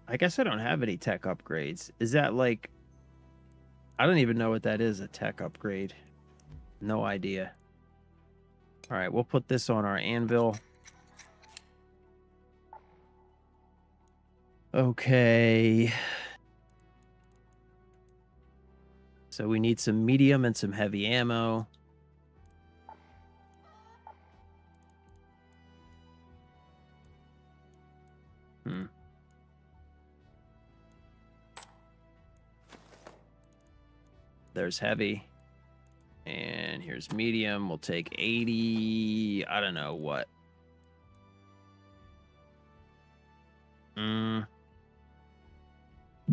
I guess I don't have any tech upgrades. Is that like... I don't even know what that is, a tech upgrade. No idea. All right, we'll put this on our anvil. Okay. So we need some medium and some heavy ammo. There's heavy. And here's medium. We'll take 80. I don't know what.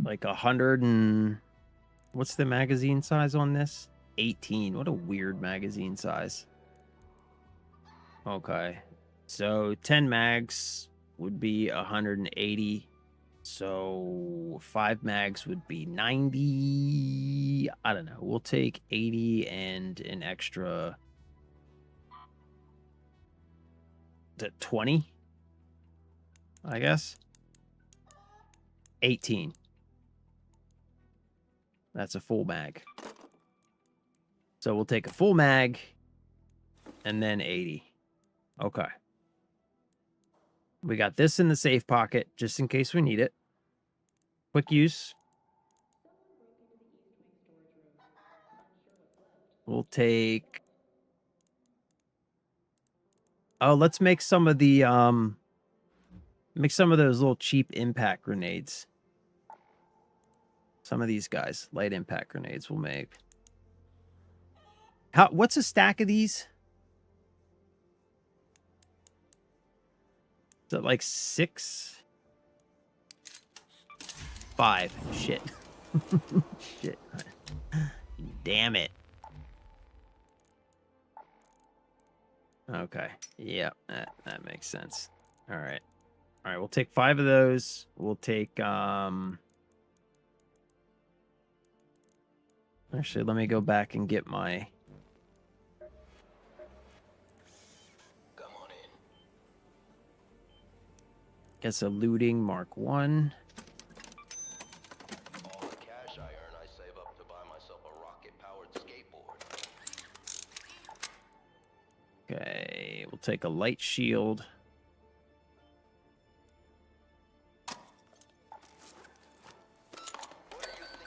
Like 100 and... What's the magazine size on this? 18. What a weird magazine size. Okay. So 10 mags would be 180. So 5 mags would be 90. I don't know. We'll take 80 and an extra 20, I guess. 18. That's a full mag. So we'll take a full mag and then 80. Okay. We got this in the safe pocket just in case we need it. Quick use. We'll take... Oh, let's make some of the make some of those little cheap impact grenades. Some of these guys, light impact grenades we'll make. What's a stack of these? Is it like 6? 5. Shit. Shit. Damn it. Okay. Yeah, that makes sense. All right. All right, we'll take 5 of those. We'll take Actually, let me go back and get my... Come on in. Guess a looting Mark 1. All the cash I earn, I save up to buy myself a rocket-powered skateboard. Okay, we'll take a light shield.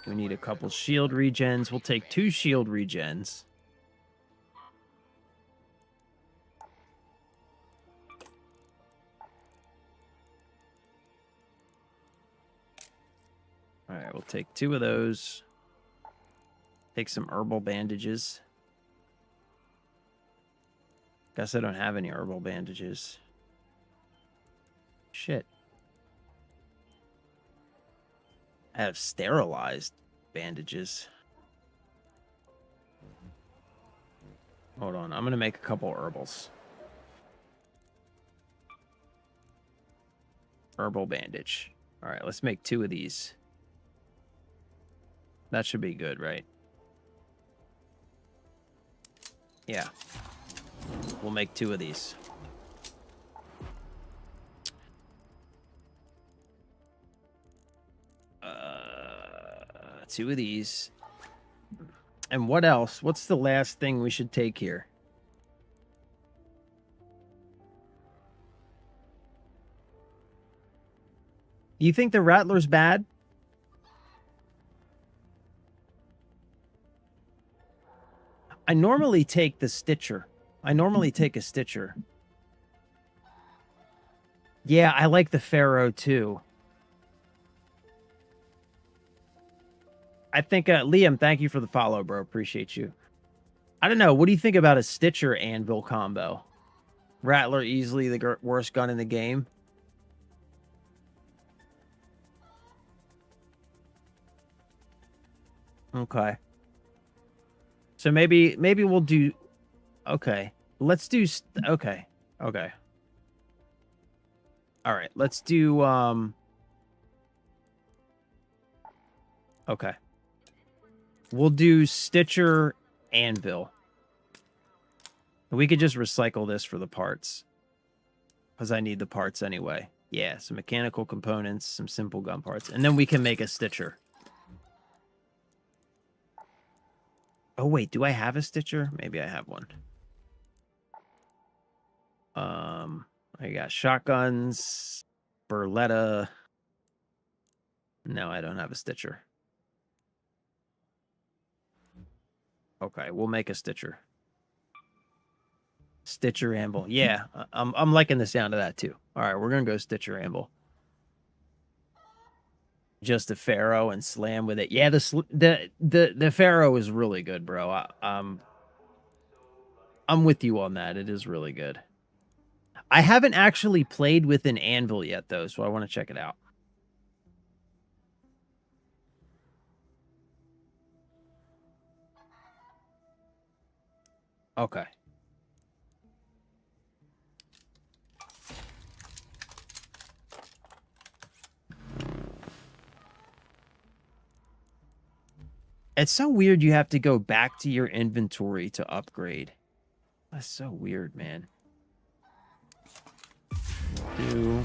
We need a couple shield regens. We'll take 2 shield regens. All right, we'll take 2 of those. Take some herbal bandages. Guess I don't have any herbal bandages. Shit. I have sterilized bandages. Hold on, I'm gonna make a couple herbals. Herbal bandage. All right, let's make 2 of these. That should be good, right? Yeah. We'll make 2 of these. Two of these. And what else? What's the last thing we should take here? You think the Rattler's bad? I normally take the Stitcher. I normally take a Stitcher. Yeah, I like the Pharaoh too. I think, Liam, thank you for the follow, bro. Appreciate you. I don't know. What do you think about a Stitcher Anvil combo? Rattler easily the worst gun in the game. Okay. So maybe we'll do... Okay. Let's do... Okay. Okay. All right. Let's do... Okay. We'll do Stitcher Anvil. We could just recycle this for the parts. Because I need the parts anyway. Yeah, some mechanical components, some simple gun parts. And then we can make a Stitcher. Oh, wait. Do I have a Stitcher? Maybe I have one. I got shotguns. Berletta. No, I don't have a Stitcher. Okay, we'll make a Stitcher. Stitcher Anvil. Yeah, I'm liking the sound of that too. All right, we're gonna go Stitcher Anvil. Just a Pharaoh and slam with it. Yeah, the Pharaoh is really good, bro. I'm with you on that. It is really good. I haven't actually played with an anvil yet though, so I want to check it out. Okay. It's so weird you have to go back to your inventory to upgrade. That's so weird, man. 2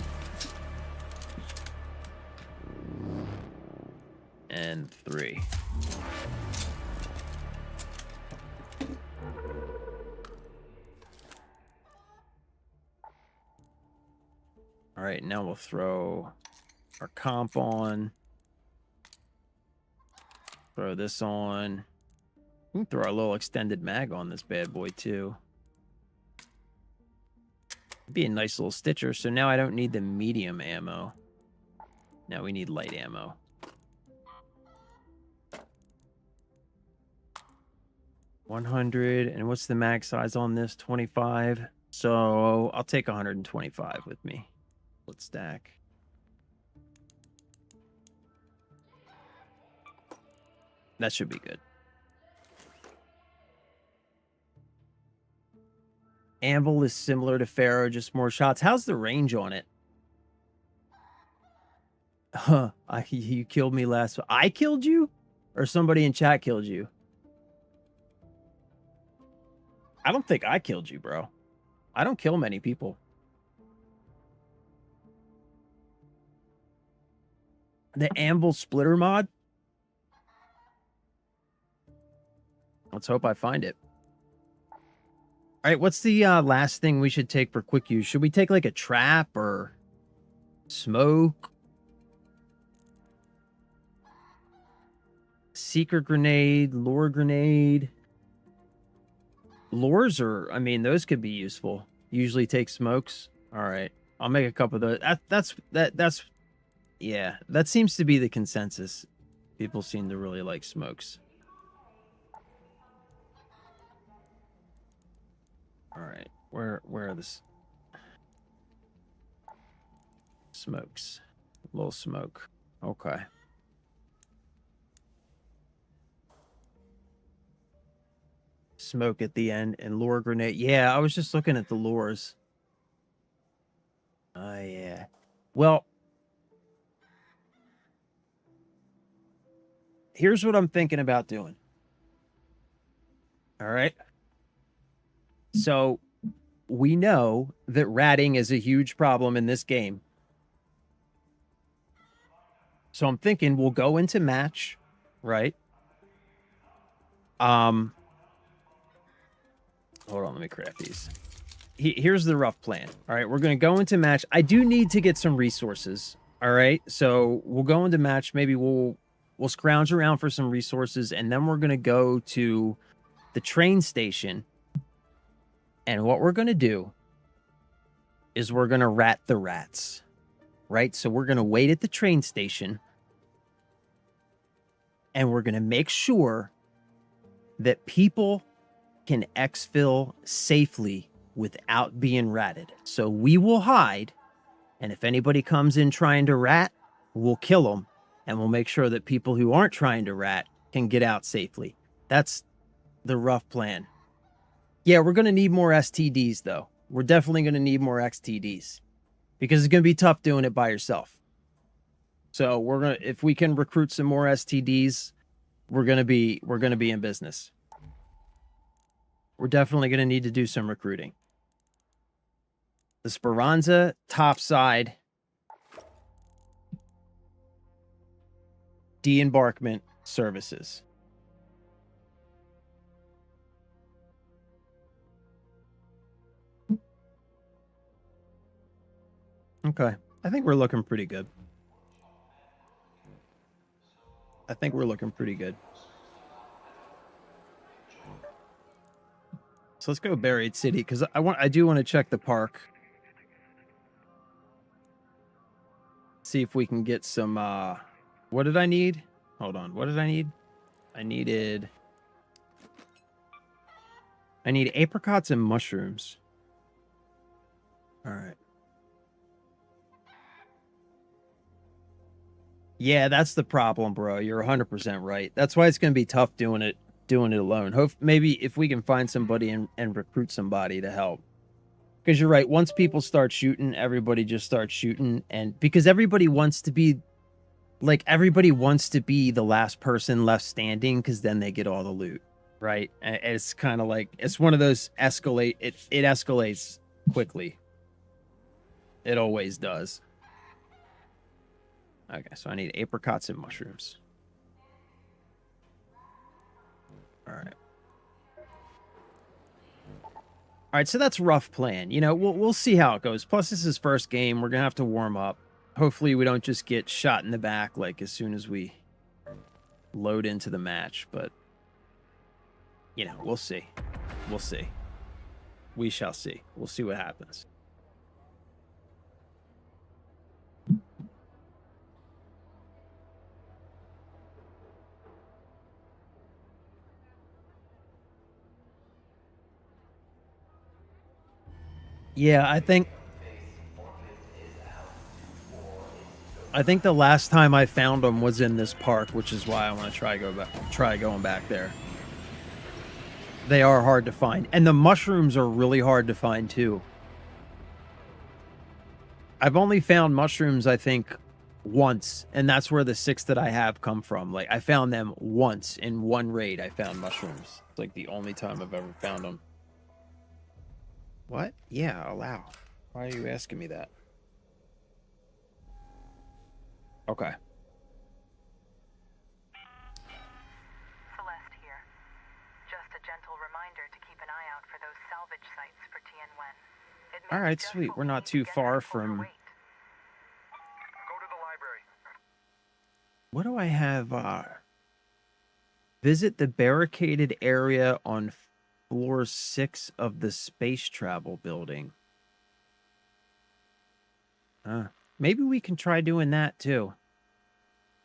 and 3. All right, now we'll throw our comp on. Throw this on. We can throw our little extended mag on this bad boy too. Be a nice little Stitcher. So now I don't need the medium ammo. Now we need light ammo. $100. And what's the mag size on this? 25. So I'll take 125 with me. Let's stack. That should be good. Anvil is similar to Pharaoh, just more shots. How's the range on it? Huh. You killed me last. I killed you? Or somebody in chat killed you? I don't think I killed you, bro. I don't kill many people. The Anvil splitter mod? Let's hope I find it. All right, what's the last thing we should take for quick use? Should we take like a trap or smoke? Secret grenade, lure grenade. Lures are, I mean, those could be useful. Usually take smokes. All right, I'll make a couple of those. That's yeah, that seems to be the consensus. People seem to really like smokes. All right, where are the smokes? A little smoke. Okay. Smoke at the end and lure grenade. Yeah, I was just looking at the lures. Oh yeah. Well, here's what I'm thinking about doing. All right. So we know that ratting is a huge problem in this game. So I'm thinking we'll go into match, right? Hold on, let me craft these. Here's the rough plan. All right, we're going to go into match. I do need to get some resources. All right, so we'll go into match. Maybe we'll scrounge around for some resources, and then we're going to go to the train station. And what we're going to do is we're going to rat the rats, right? So we're going to wait at the train station, and we're going to make sure that people can exfil safely without being ratted. So we will hide, and if anybody comes in trying to rat, we'll kill them, and we'll make sure that people who aren't trying to rat can get out safely. That's the rough plan. Yeah, we're going to need more STDs, though. We're definitely going to need more XTDs because it's going to be tough doing it by yourself. So we're going to, if we can recruit some more STDs, we're going to be in business. We're definitely going to need to do some recruiting. The Speranza topside de-embarkment services. Okay. I think we're looking pretty good. So let's go Buried City because I do want to check the park. See if we can get some what did I need? Hold on. What did I need? I need apricots and mushrooms. All right. Yeah, that's the problem, bro. You're 100% right. That's why it's going to be tough doing it alone. Hope maybe if we can find somebody and recruit somebody to help. Because you're right. Once people start shooting, everybody just starts shooting. And because everybody wants to be the last person left standing because then they get all the loot, right? And it's kind of like, it's one of those it escalates quickly. It always does. Okay, so I need apricots and mushrooms. All right. All right, so that's rough plan. You know, we'll see how it goes. Plus, this is first game. We're gonna have to warm up. Hopefully, we don't just get shot in the back like as soon as we load into the match. But you know, we'll see. We'll see. We shall see. We'll see what happens. Yeah, I think the last time I found them was in this park, which is why I want to try going back there. They are hard to find, and the mushrooms are really hard to find too. I've only found mushrooms, I think, once, and that's where the 6 that I have come from. Like, I found them once in one raid. I found mushrooms. It's like the only time I've ever found them. What? Yeah, allow. Why are you asking me that? Okay. Celeste here. Just a gentle reminder to keep an eye out for those salvage All right, sweet. We're not too far from. Go to the library. What do I have? Visit the barricaded area on floor 6 of the space travel building. Maybe we can try doing that too.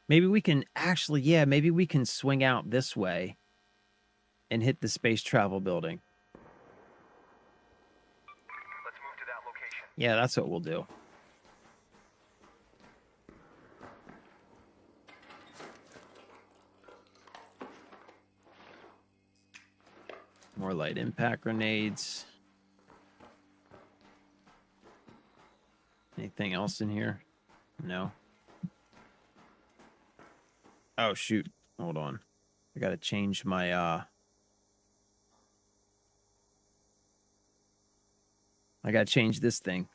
Maybe we can actually, yeah, maybe we can swing out this way and hit the space travel building. Let's move to that location. Yeah, that's what we'll do. More light impact grenades. Anything else in here? No. Oh, shoot. Hold on. I gotta change my, I gotta change this thing.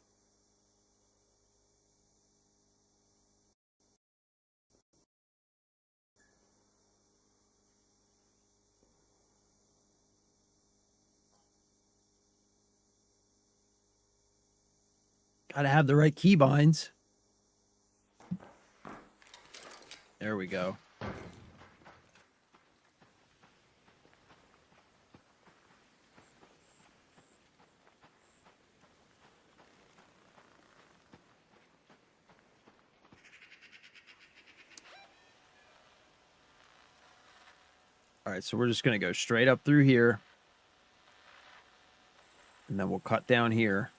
Gotta have the right keybinds. There we go. All right, so we're just going to go straight up through here. And then we'll cut down here.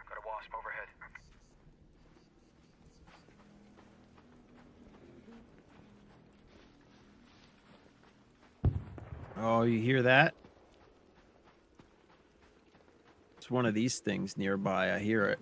Got a wasp overhead. Oh, you hear that? It's one of these things nearby. I hear it.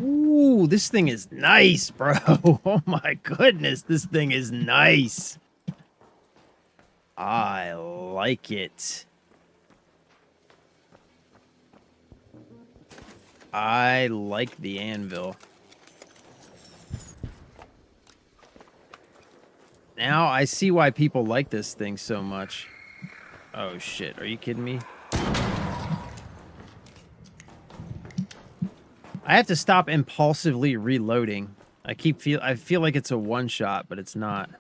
Ooh, this thing is nice, bro. Oh my goodness, this thing is nice. I like it. I like the anvil. Now I see why people like this thing so much. Oh shit, are you kidding me? I have to stop impulsively reloading. I feel like it's a one shot, but it's not.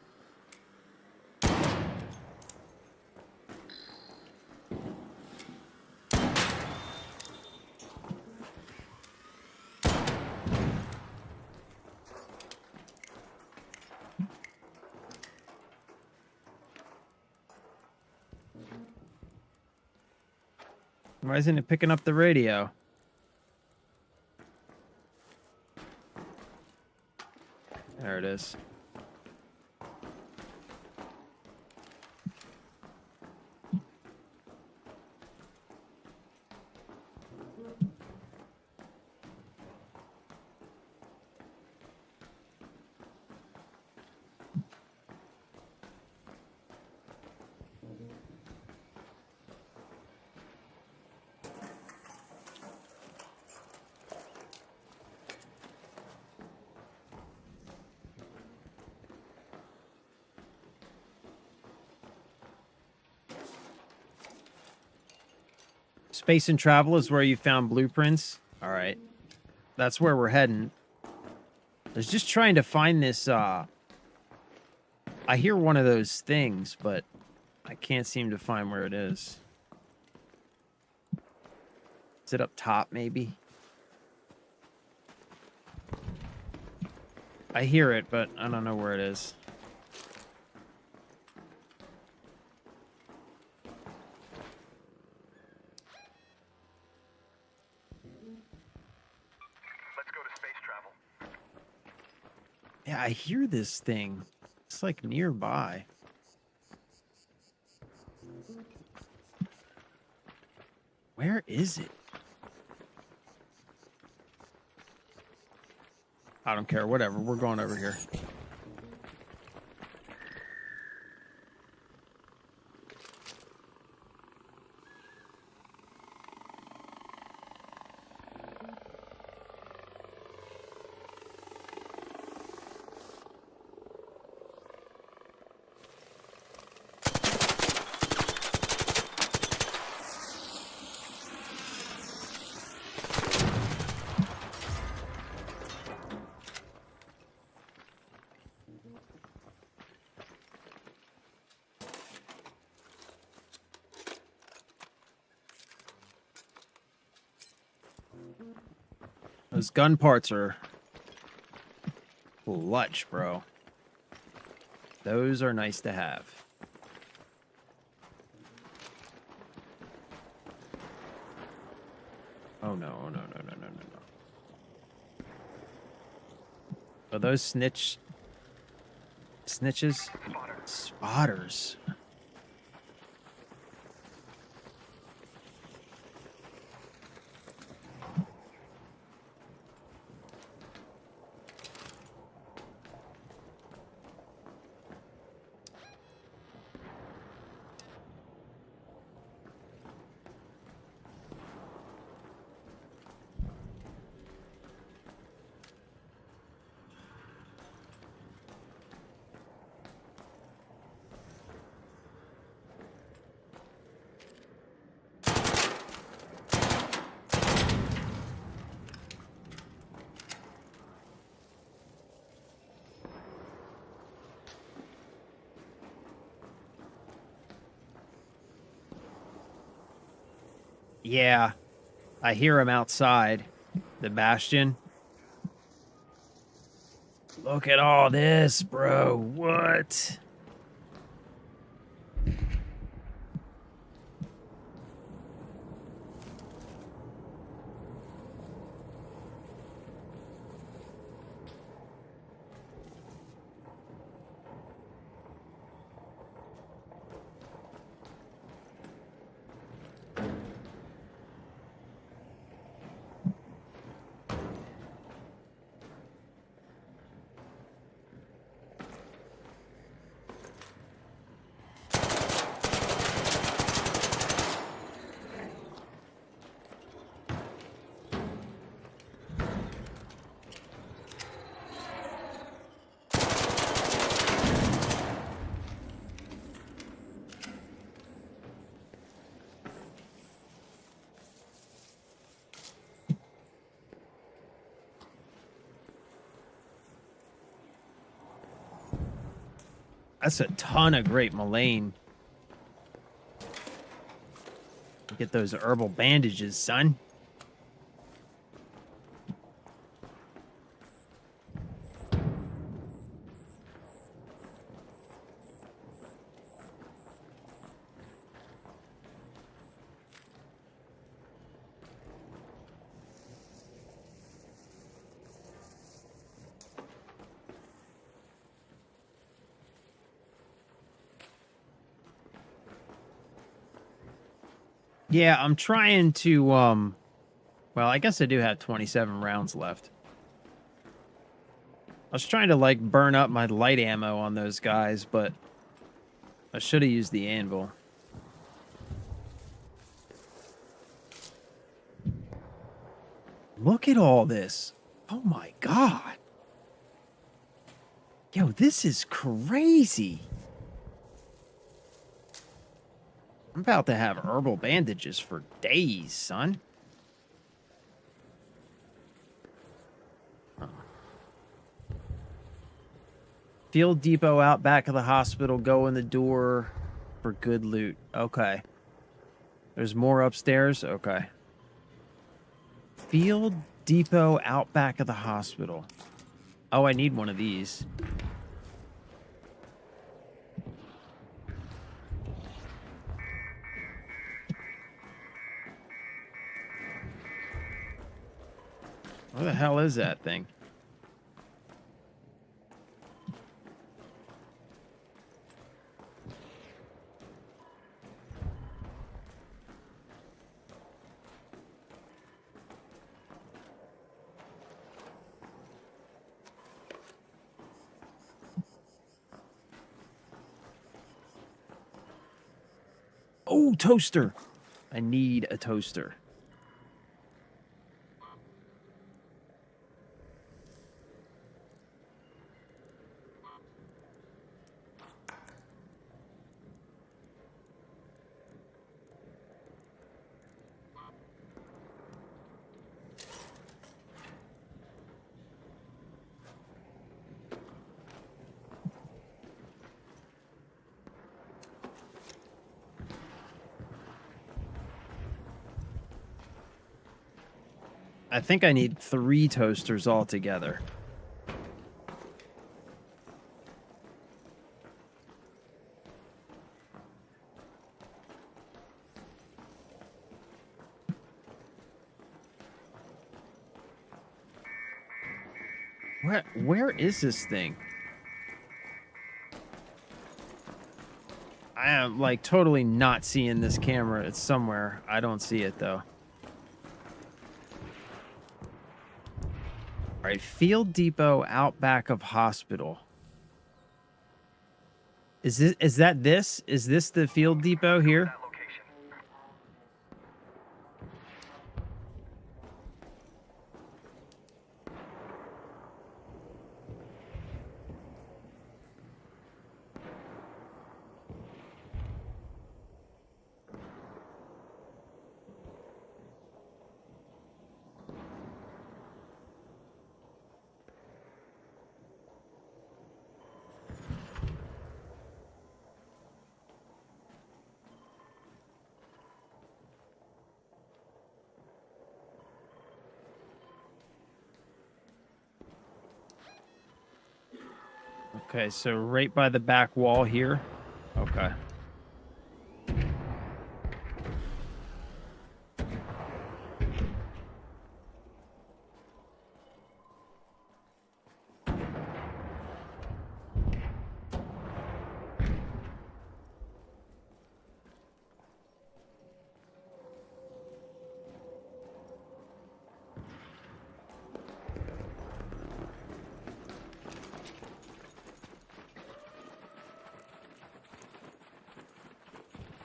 Why isn't it picking up the radio? There it is. Space and travel is where you found blueprints. All right. That's where we're heading. I was just trying to find this, I hear one of those things, but I can't seem to find where it is. Is it up top, maybe? I hear it, but I don't know where it is. Let's go to space travel. Yeah, I hear this thing. It's like nearby. Where is it? I don't care. Whatever. We're going over here. Those gun parts are clutch, bro. Those are nice to have. Oh no, oh no, no, no, no, no, no. Are those snitches? Spotter. Spotters. Yeah, I hear him outside the bastion. Look at all this, bro. What? That's a ton of great Mullane. Get those herbal bandages, son. Yeah, I'm trying to, well, I guess I do have 27 rounds left. I was trying to, like, burn up my light ammo on those guys, but I should have used the anvil. Look at all this. Oh my god. Yo, this is crazy. I'm about to have herbal bandages for days, son. Huh. Field depot out back of the hospital. Go in the door for good loot. Okay. There's more upstairs? Okay. Field depot out back of the hospital. Oh, I need one of these. Where the hell is that thing? Oh, toaster. I need a toaster. I think I need 3 toasters altogether. Where is this thing? I am like totally not seeing this camera. It's somewhere. I don't see it though. All right, Field Depot out back of hospital. Is this? Is this the Field Depot here? That location. Okay, so right by the back wall here. Okay.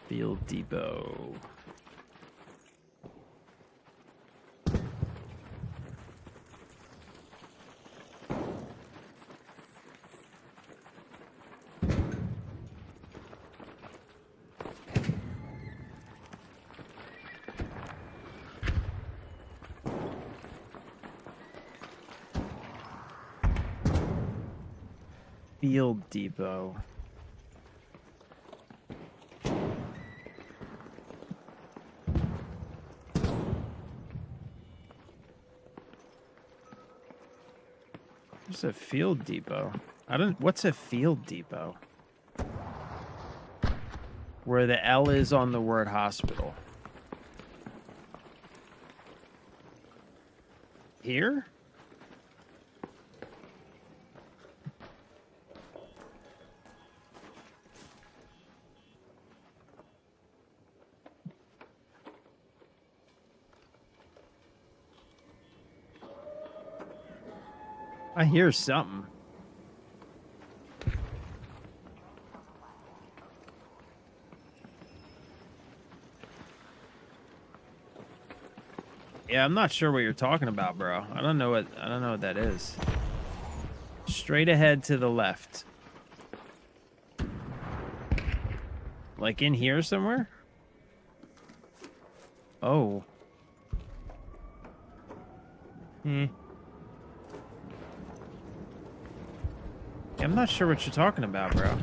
Field Depot. Field Depot. There's a Field Depot. What's a Field Depot? Where the L is on the word hospital. Here? I hear something. Yeah, I'm not sure what you're talking about, bro. I don't know what that is. Straight ahead to the left. Like in here somewhere? Oh. Hmm. Yeah, I'm not sure what you're talking about, bro.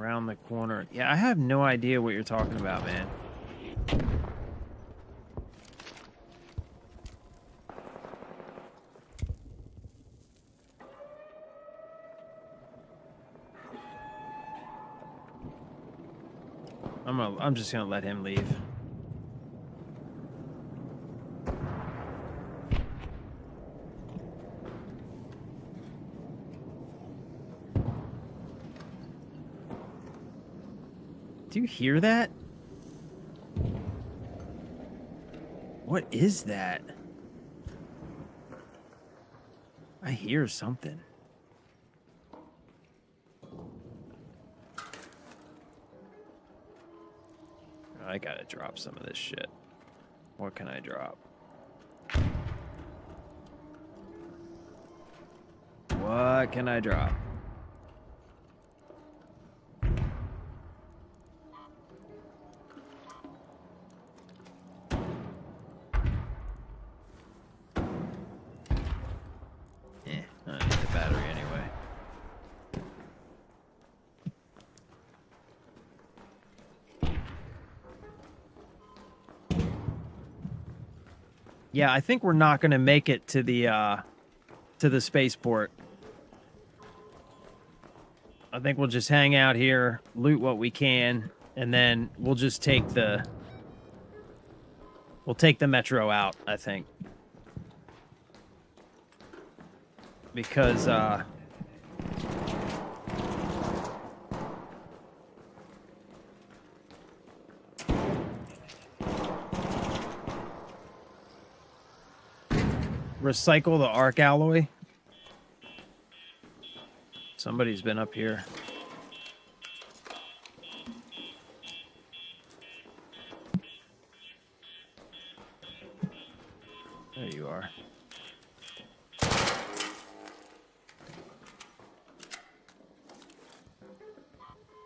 Around the corner. Yeah, I have no idea what you're talking about, man. I'm just gonna let him leave. Do you hear that? What is that? I hear something. I gotta drop some of this shit. What can I drop? What can I drop? I don't need the battery anyway. Yeah, I think we're not gonna make it to the spaceport. I think we'll just hang out here, loot what we can, and then we'll just take the metro out, I think. Because recycle the arc alloy. Somebody's been up here. There you are.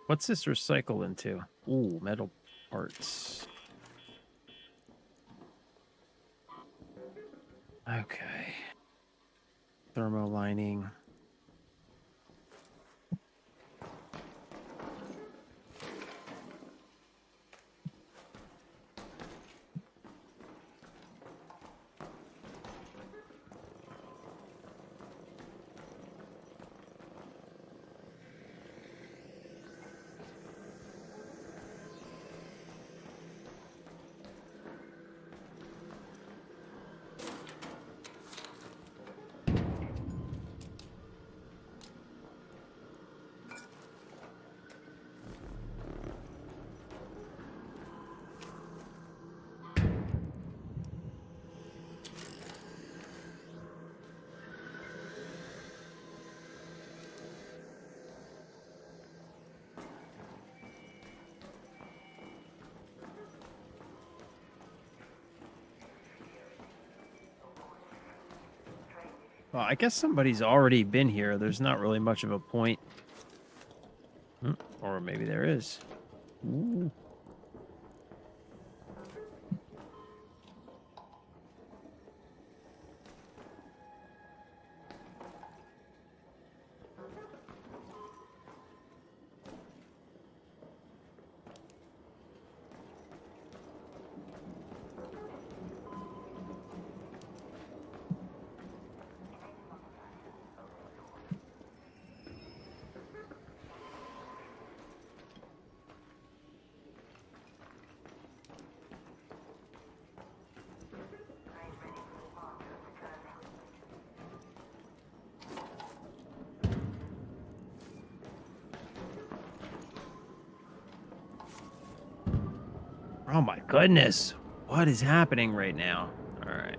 What's this recycle into? Ooh, metal parts. Okay. Thermo lining. Well, I guess somebody's already been here. There's not really much of a point. Or maybe there is. Ooh. Oh my goodness. What is happening right now? All right.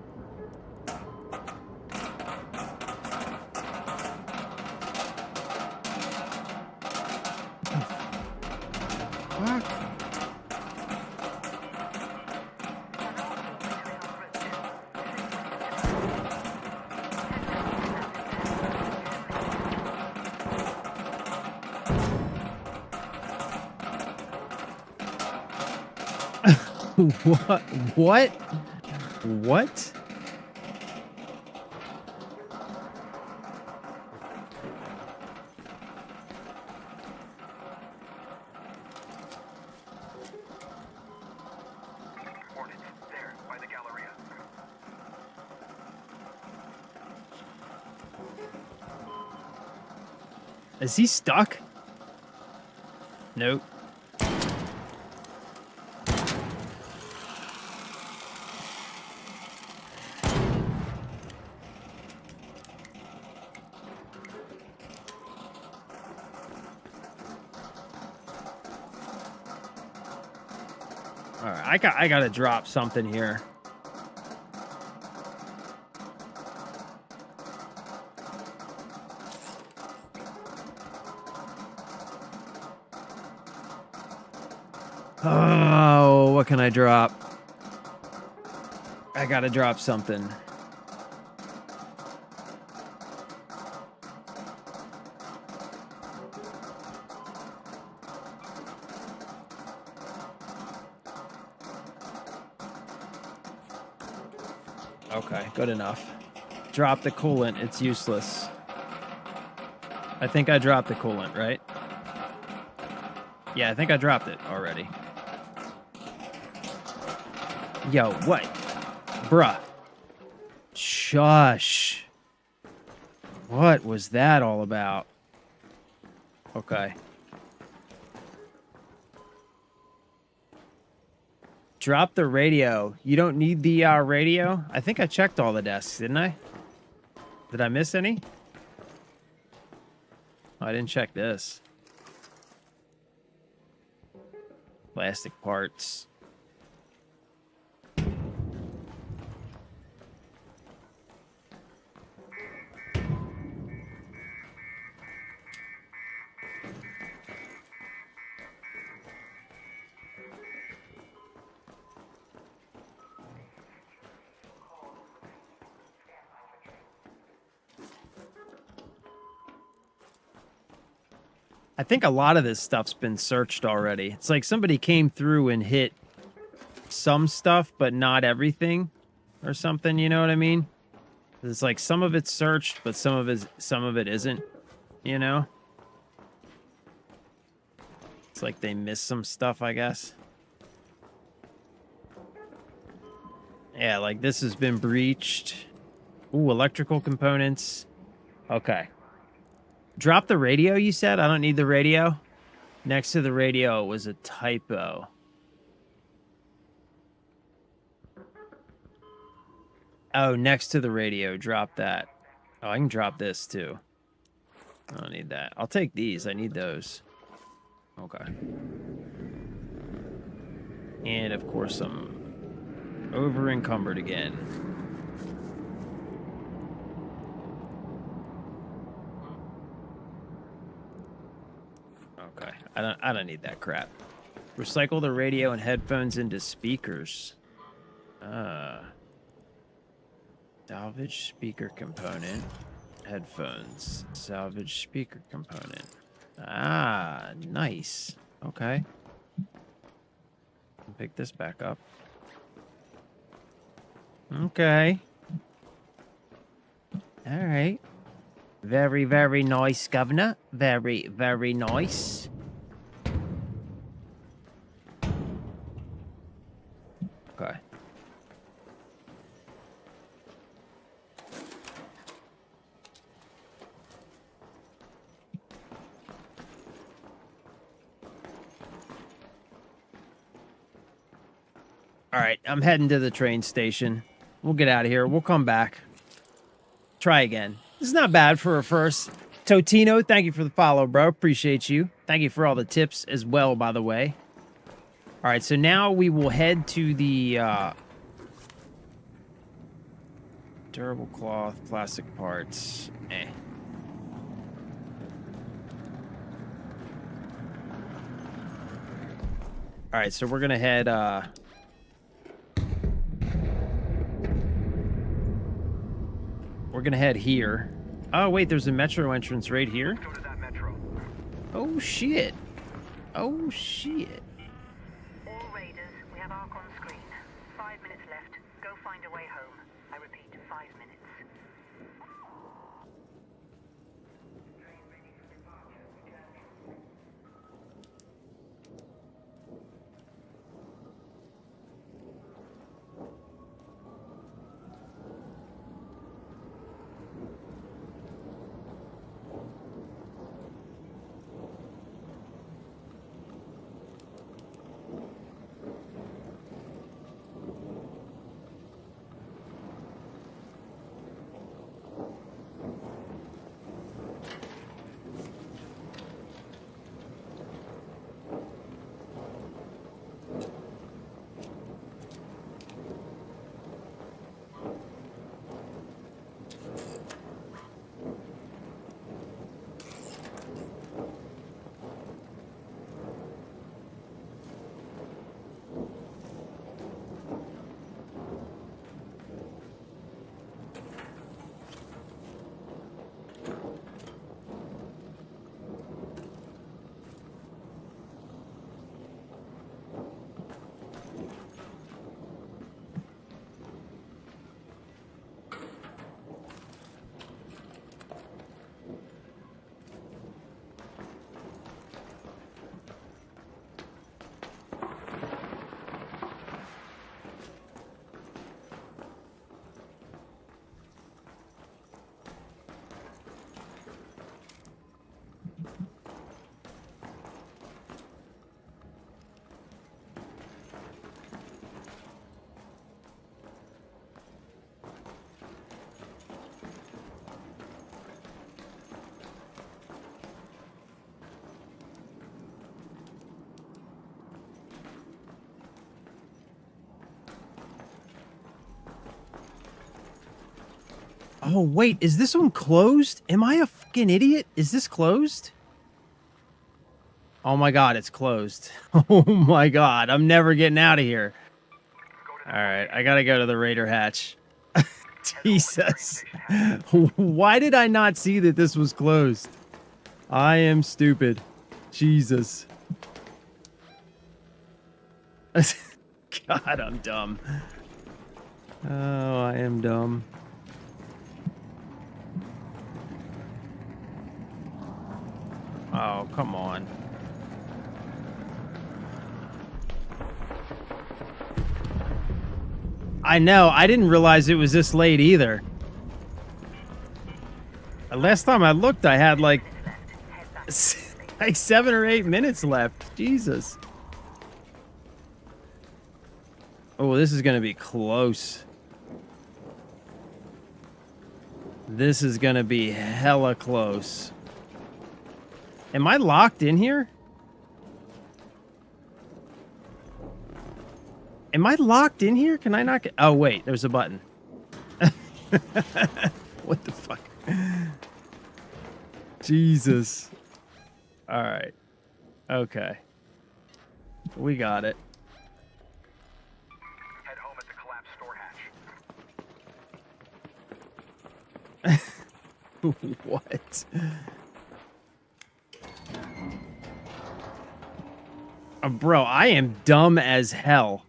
Fuck. What? What? What? Is he stuck? Nope. All right, I gotta drop something here. Oh, what can I drop? I gotta drop something. Okay, good enough. Drop the coolant. It's useless. I think I dropped the coolant, right? Yeah, I think I dropped it already. Yo, what? Bruh. Shush. What was that all about? Okay. Drop the radio. You don't need the radio? I think I checked all the desks, didn't I? Did I miss any? Oh, I didn't check this. Plastic parts. I think a lot of this stuff's been searched already. It's like somebody came through and hit some stuff, but not everything or something, you know what I mean? It's like some of it's searched, but some of it isn't, you know? It's like they missed some stuff, I guess. Yeah, like this has been breached. Ooh, electrical components. Okay. Drop the radio, you said? I don't need the radio. Next to the radio was a typo. Oh, next to the radio, drop that. Oh, I can drop this too. I don't need that. I'll take these. I need those. Okay. And of course, I'm over encumbered again. Okay. I don't need that crap. Recycle the radio and headphones into speakers. Salvage speaker component. Headphones. Salvage speaker component. Ah, nice. Okay. Pick this back up. Okay. All right. Very, very nice, Governor. Very, very nice. Okay. All right, I'm heading to the train station. We'll get out of here. We'll come back. Try again. This is not bad for a first. Totino, thank you for the follow, bro. Appreciate you. Thank you for all the tips as well, by the way. All right, so now we will head to the durable cloth, plastic parts. All right, so we're going to head... We're gonna head here. Oh, wait, there's a metro entrance right here. Let's go to that metro. Oh, shit. Oh, shit. All Raiders, we have Ark on screen. 5 minutes left. Go find a way home. I repeat, 5 minutes. Oh, wait, is this one closed? Am I a fucking idiot? Is this closed? Oh my god, it's closed. Oh my god, I'm never getting out of here. Alright, I gotta go to the Raider hatch. Jesus. Why did I not see that this was closed? I am stupid. Jesus. God, I'm dumb. Oh, I am dumb. Oh, come on. I know. I didn't realize it was this late either. Last time I looked, I had like 7 or 8 minutes left. Jesus. Oh, this is gonna be close. This is gonna be hella close. Am I locked in here? Am I locked in here? Can I not get... Oh, wait. There's a button. What the fuck? Jesus. All right. Okay. We got it. Head home at the collapsed store hatch. What? Bro, I am dumb as hell.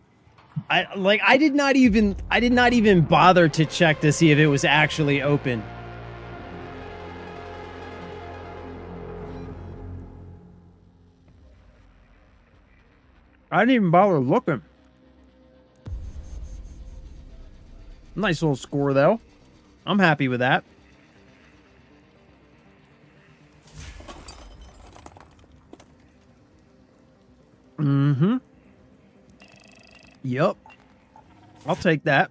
I did not even bother to check to see if it was actually open. I didn't even bother looking. Nice little score though. I'm happy with that. Mm-hmm. Yup. I'll take that.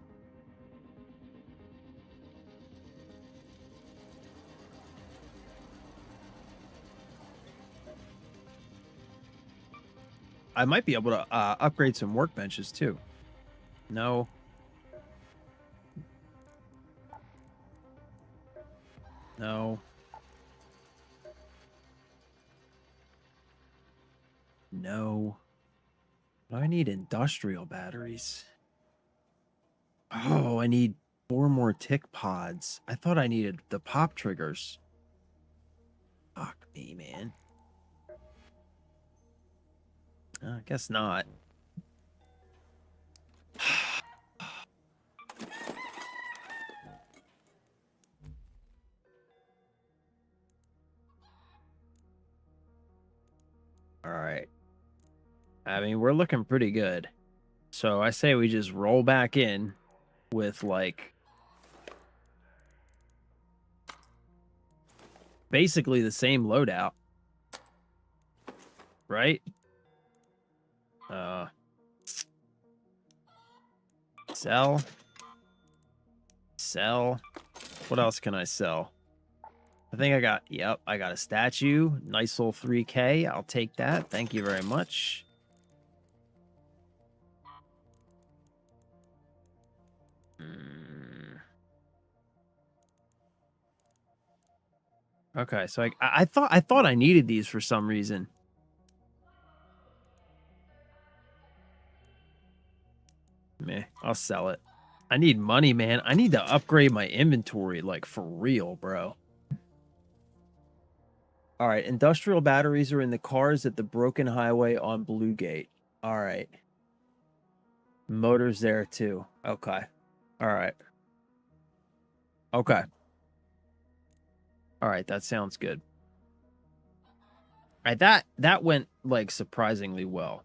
I might be able to upgrade some workbenches too. No. No. No. I need industrial batteries. Oh, I need 4 more tick pods. I thought I needed the pop triggers. Fuck me, man. I guess not. All right. I mean, we're looking pretty good. So I say we just roll back in with like basically the same loadout. Right? Sell. Sell. What else can I sell? I think I got, yep, I got a statue. Nice little 3K. I'll take that. Thank you very much. Okay, so I thought I needed these for some reason. Meh, I'll sell it. I need money, man. I need to upgrade my inventory, like, for real, bro. All right, industrial batteries are in the cars at the broken highway on Blue Gate. All right. Motors there, too. Okay. All right. Okay. All right, that sounds good. All right, that went, like, surprisingly well.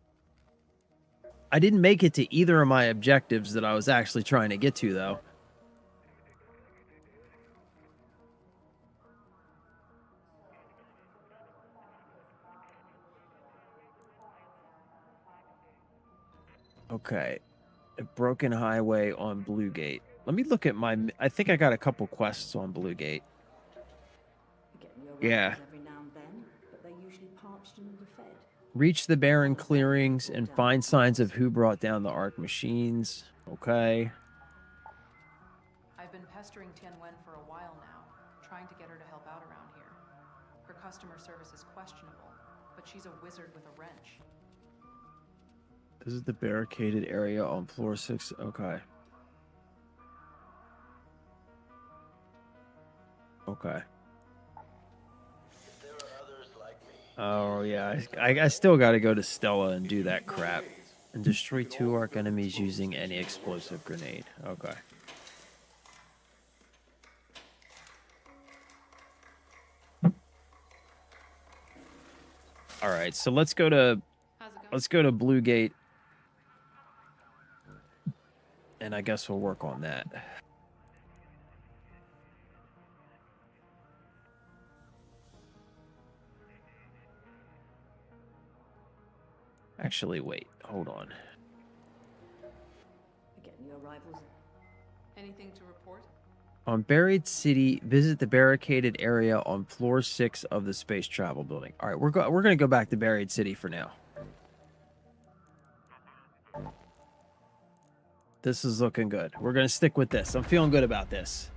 I didn't make it to either of my objectives that I was actually trying to get to, though. Okay. A broken highway on Blue Gate. Let me look at my... I think I got a couple quests on Blue Gate. Yeah. Reach the barren clearings and find signs of who brought down the Arc machines. Okay. pestering Tianwen for a while now, trying to get her to help out around here. Her customer service is questionable, but she's a wizard with a wrench. This is the barricaded area on floor 6. Okay. Okay. If there are others like me, Oh, yeah. I still got to go to Stella and do that crap. And destroy 2 arc enemies using any explosive grenade. Okay. All right, so let's go to Blue Gate. And I guess we'll work on that. Actually, wait. Hold on. Again, your rivals. Anything to report? On Buried City, visit the barricaded area on floor 6 of the space travel building. All right, we're going to go back to Buried City for now. This is looking good. We're going to stick with this. I'm feeling good about this.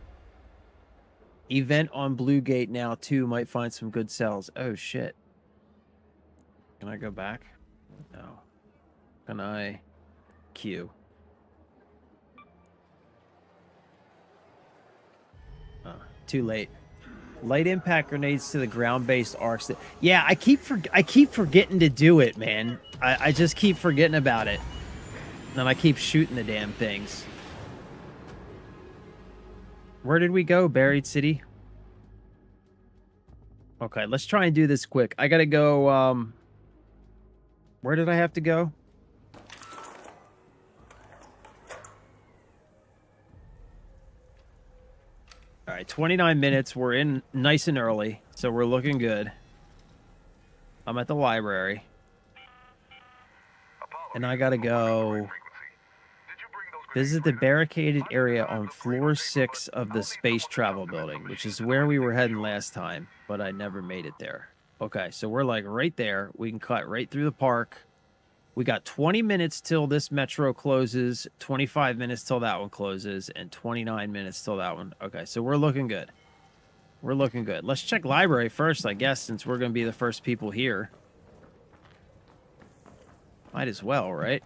Event on Blue Gate now, too. Might find some good cells. Oh, shit. Can I go back? No. Can I? Q. Too late. Light impact grenades to the ground-based arcs. Yeah, I keep forgetting to do it, man. I just keep forgetting about it. And I keep shooting the damn things. Where did we go? Buried City? Okay, let's try and do this quick. I gotta go, where did I have to go? All right, 29 minutes. We're in nice and early, so we're looking good. I'm at the library. And I gotta go visit the barricaded area on floor 6 of the space travel building, which is where we were heading last time, but I never made it there. Okay, so we're like right there. We can cut right through the park. We got 20 minutes till this metro closes, 25 minutes till that one closes, and 29 minutes till that one. Okay, so we're looking good. We're looking good. Let's check library first, I guess, since we're going to be the first people here. Might as well, right?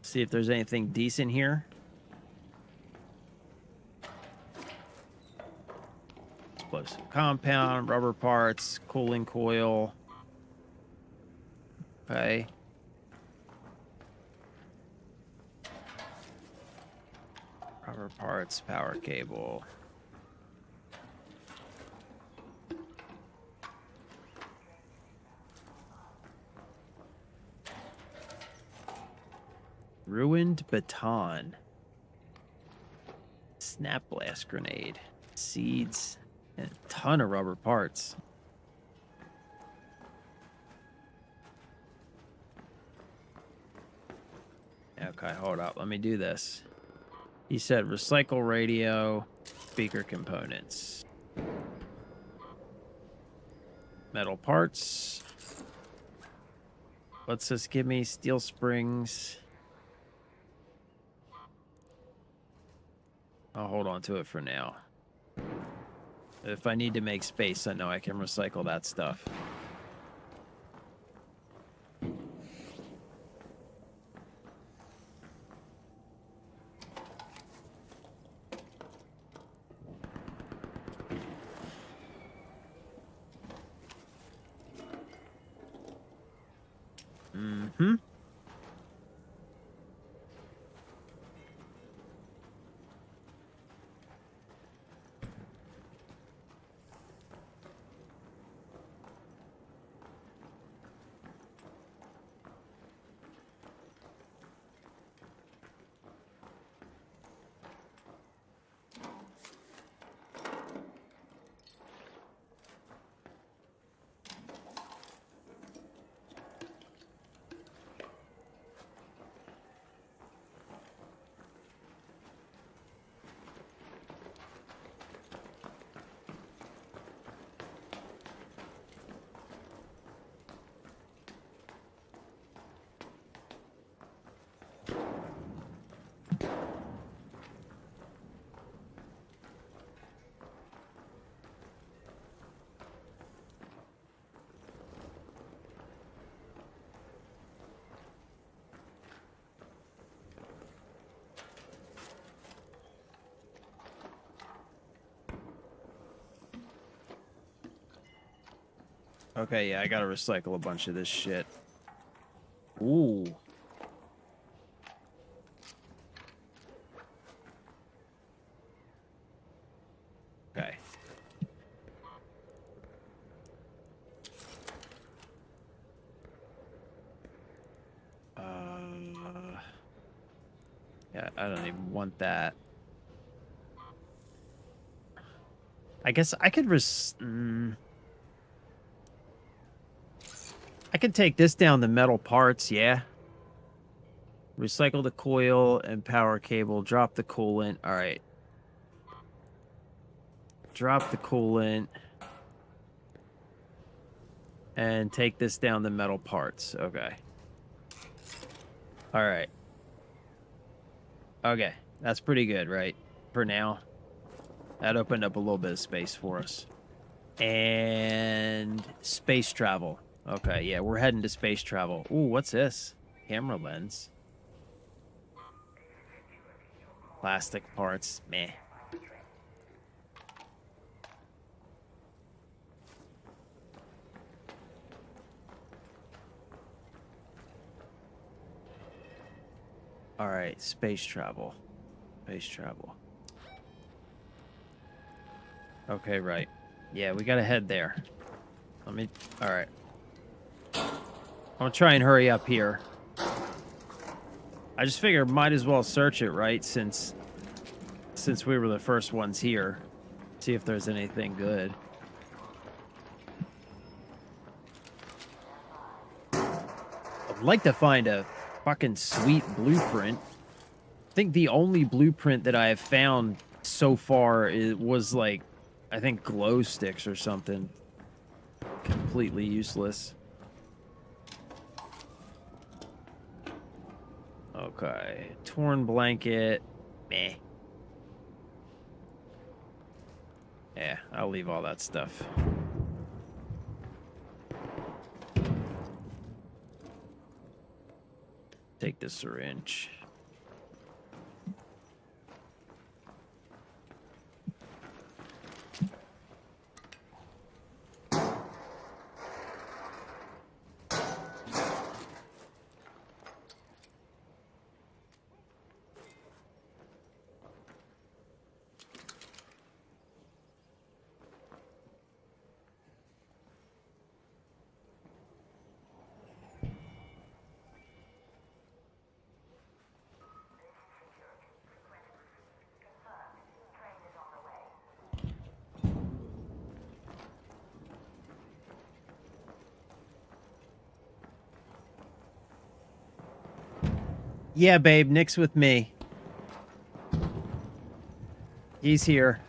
See if there's anything decent here. Explosive compound, rubber parts, cooling coil. Okay. Rubber parts, power cable. Ruined baton. Snap blast grenade. Seeds. And a ton of rubber parts. Okay, hold up. Let me do this. He said recycle radio, speaker components. Metal parts. What's this give me? Steel springs. I'll hold on to it for now. If I need to make space, I know I can recycle that stuff. Mm-hmm. Okay, yeah, I gotta recycle a bunch of this shit. Ooh. Okay. Yeah, I don't even want that. I guess I could I could take this down to metal parts, yeah. Recycle the coil and power cable, drop the coolant. All right. Drop the coolant and take this down to metal parts. Okay. All right. Okay. That's pretty good, right? For now. That opened up a little bit of space for us. And space travel. Okay, yeah, we're heading to space travel. Ooh, what's this? Camera lens. Plastic parts. Meh. All right, space travel. Space travel. Okay, right. Yeah, we gotta head there. Let me... All right. I'm gonna try and hurry up here. I just figured might as well search it, right? Since we were the first ones here. See if there's anything good. I'd like to find a fucking sweet blueprint. I think the only blueprint that I have found so far was like, I think glow sticks or something. Completely useless. Okay. Torn blanket. Meh. Yeah, I'll leave all that stuff. Take the syringe. Yeah, babe, Nick's with me. He's here.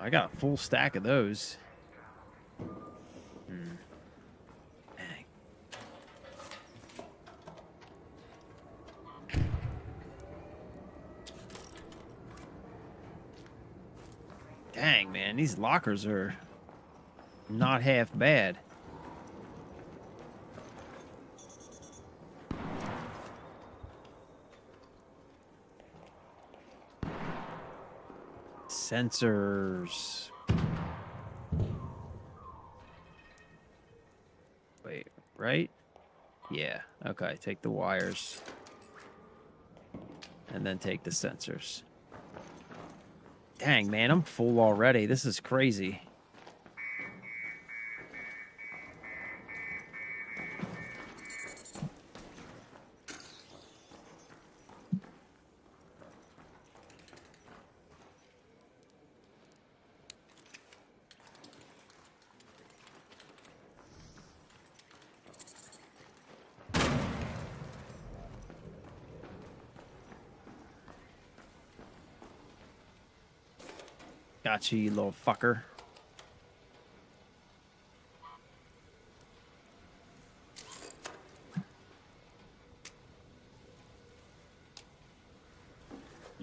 I got a full stack of those. Dang. Dang, man, these lockers are not half bad. Sensors. Wait, right? Yeah, okay, take the wires. And then take the sensors. Dang, man, I'm full already. This is crazy. Gotcha, you little fucker.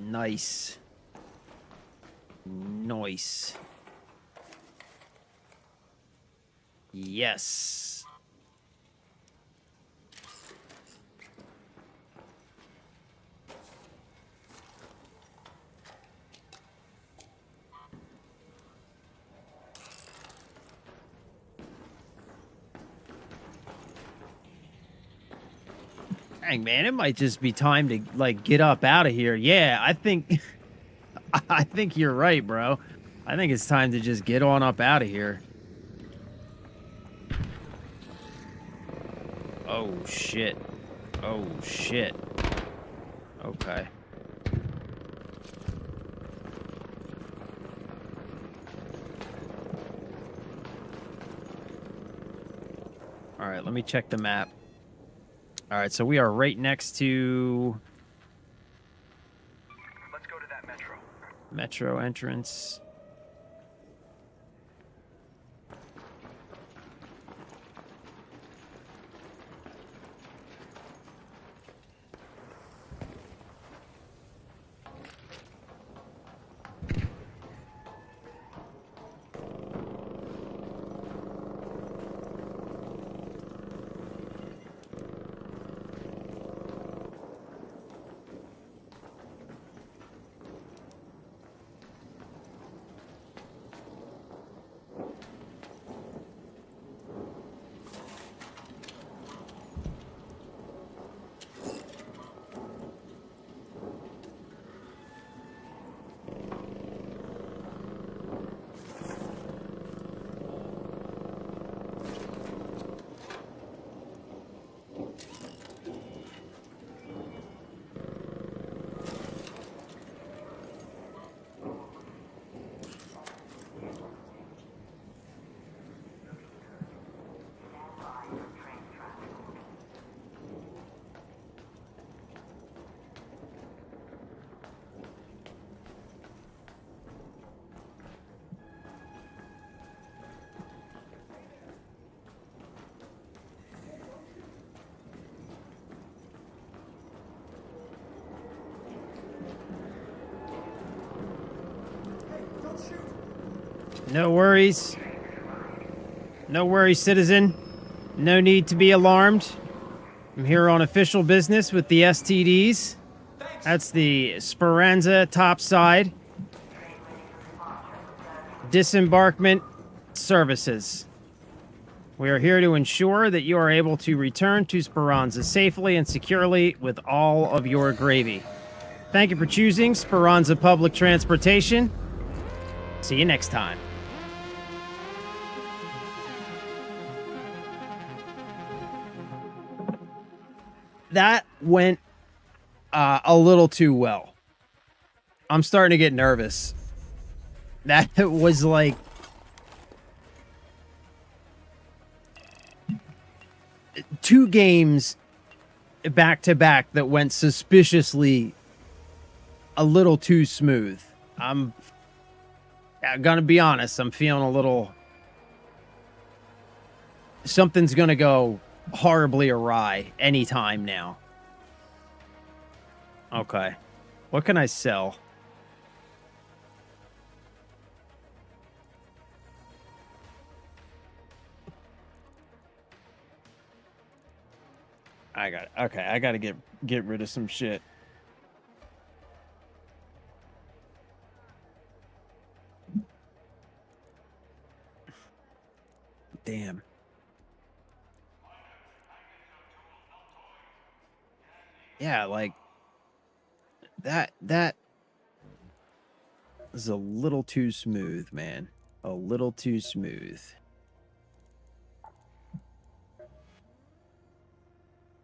Nice. Nice. Yes. Dang, man, it might just be time to like get up out of here. Yeah, I think I think you're right, bro. I think it's time to just get on up out of here. Oh shit. Oh shit. Okay. All right, let me check the map. All right, so we are right next to Let's go to that metro. metro entrance. No worries. No worries, citizen. No need to be alarmed. I'm here on official business with the STDs. That's the Speranza topside. Disembarkment services. We are here to ensure that you are able to return to Speranza safely and securely with all of your gravy. Thank you for choosing Speranza Public Transportation. See you next time. That went a little too well. I'm starting to get nervous. That was like two games back to back that went suspiciously a little too smooth. I'm gonna be honest, I'm feeling a little... Something's gonna go horribly awry anytime now. Okay. What can I sell? I got it. Okay, I gotta get rid of some shit. Damn. Yeah, like that is a little too smooth, man. A little too smooth.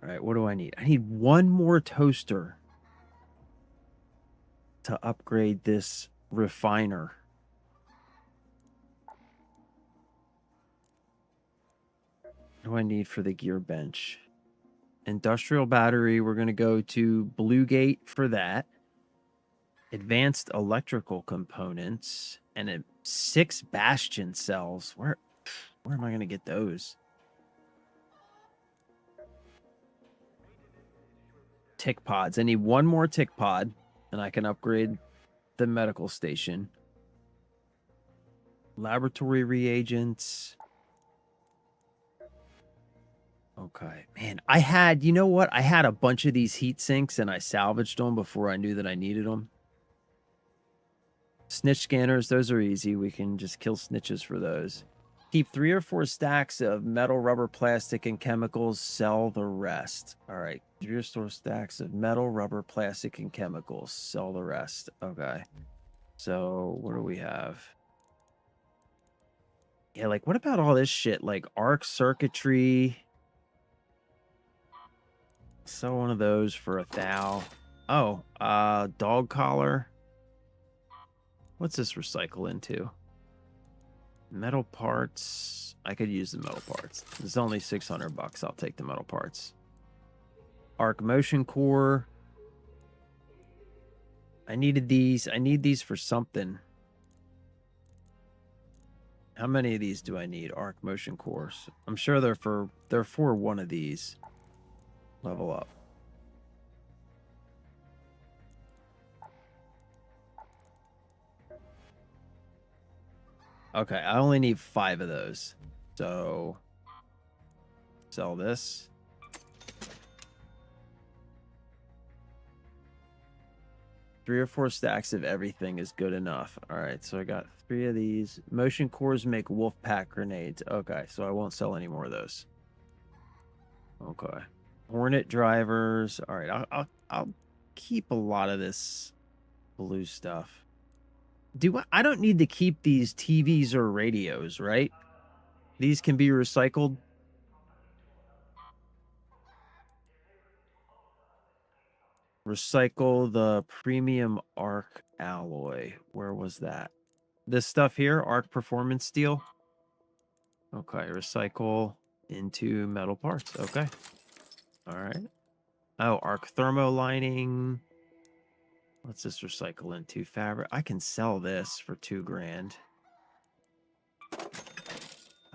All right, what do I need? I need one more toaster to upgrade this refiner. What do I need for the gear bench? Industrial battery, we're going to go to Blue Gate for that. Advanced electrical components and 6 Bastion cells. Where am I going to get those? Tick pods. I need one more tick pod. And I can upgrade the medical station. Laboratory reagents. Okay, man. You know what? I had a bunch of these heat sinks and I salvaged them before I knew that I needed them. Snitch scanners, those are easy. We can just kill snitches for those. Keep 3 or 4 stacks of metal, rubber, plastic, and chemicals. Sell the rest. All right. 3 or 4 stacks of metal, rubber, plastic, and chemicals. Sell the rest. Okay. So what do we have? Yeah, like what about all this shit? Like arc circuitry. Sell one of those for 1,000. Oh, dog collar. What's this recycle into? Metal parts. I could use the metal parts. It's only $600. I'll take the metal parts. Arc motion core. I needed these. I need these for something. How many of these do I need? Arc motion cores. I'm sure they're for one of these. Level up. Okay, I only need 5 of those. So sell this. Three or 4 stacks of everything is good enough. All right, so I got 3 of these. Motion cores make wolf pack grenades. Okay, so I won't sell any more of those. Okay. Hornet drivers. All right, I'll keep a lot of this blue stuff. I don't need to keep these TVs or radios, right? These can be recycled. Recycle the premium arc alloy. Where was that? This stuff here, arc performance steel. Okay, recycle into metal parts. Okay. All right. Oh, arc thermo lining. What's this recycle into? Fabric. I can sell this for 2 grand.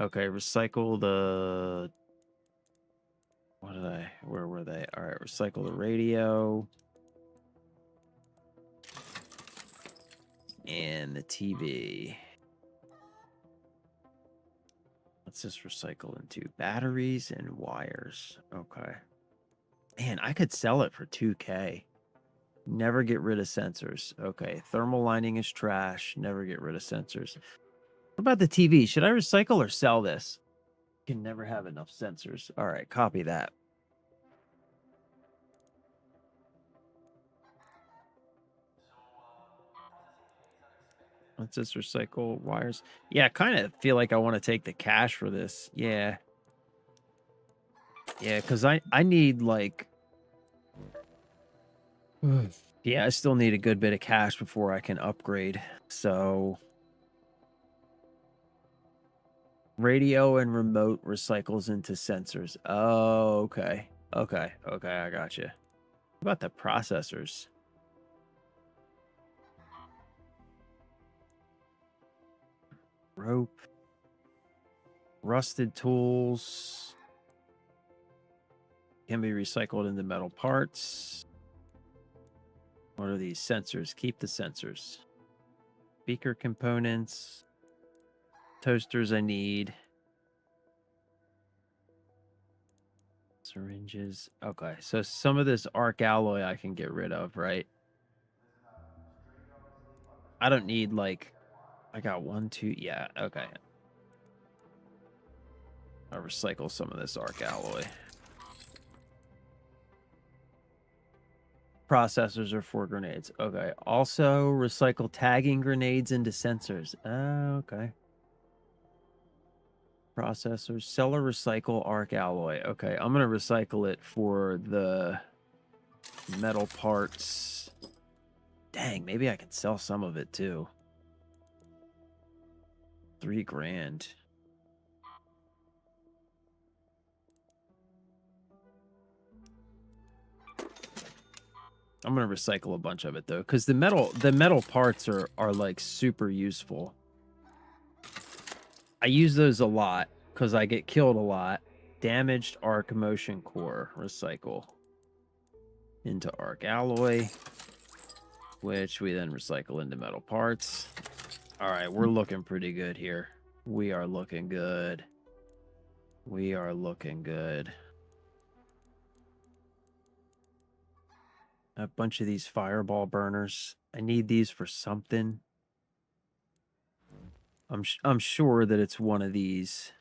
Okay, recycle the... Where were they? All right, recycle the radio. And the TV. Let's just recycle into batteries and wires. Okay. Man, I could sell it for 2K. Never get rid of sensors. Okay, thermal lining is trash. Never get rid of sensors. What about the TV? Should I recycle or sell this? Can never have enough sensors. All right, copy that. Let's just recycle wires. Yeah, I kind of feel like I want to take the cash for this. Yeah. Yeah, because I need like... Yeah, I still need a good bit of cash before I can upgrade. So... Radio and remote recycles into sensors. Oh, okay. Okay, I got you. What about the processors? Rope. Rusted tools. Can be recycled into metal parts. What are these? Sensors. Keep the sensors. Beaker components. Toasters I need. Syringes. Okay, so some of this arc alloy I can get rid of, right? I don't need like... I got 1, 2... Yeah, okay. I'll recycle some of this arc alloy. Processors are for grenades. Okay. Also, recycle tagging grenades into sensors. Oh, okay. Processors. Sell or recycle arc alloy. Okay, I'm going to recycle it for the metal parts. Dang, maybe I can sell some of it too. 3 grand. I'm gonna recycle a bunch of it though, because the metal parts are like super useful. I use those a lot because I get killed a lot. Damaged arc motion core. Recycle into arc alloy. which we then recycle into metal parts. All right, we're looking pretty good here. We are looking good. We are looking good. A bunch of these fireball burners. I need these for something. I'm sure that it's one of these.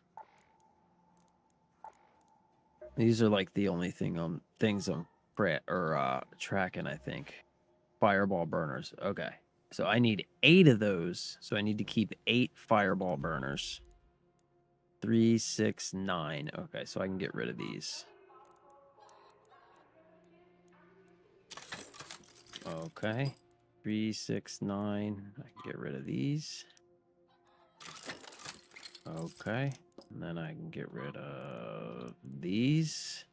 These are like the only things I'm tracking, I think. Fireball burners. Okay. So I need 8 of those. So I need to keep 8 fireball burners. 3, 6, 9. Okay, so I can get rid of these. Okay. 3, 6, 9. I can get rid of these. Okay. And then I can get rid of these.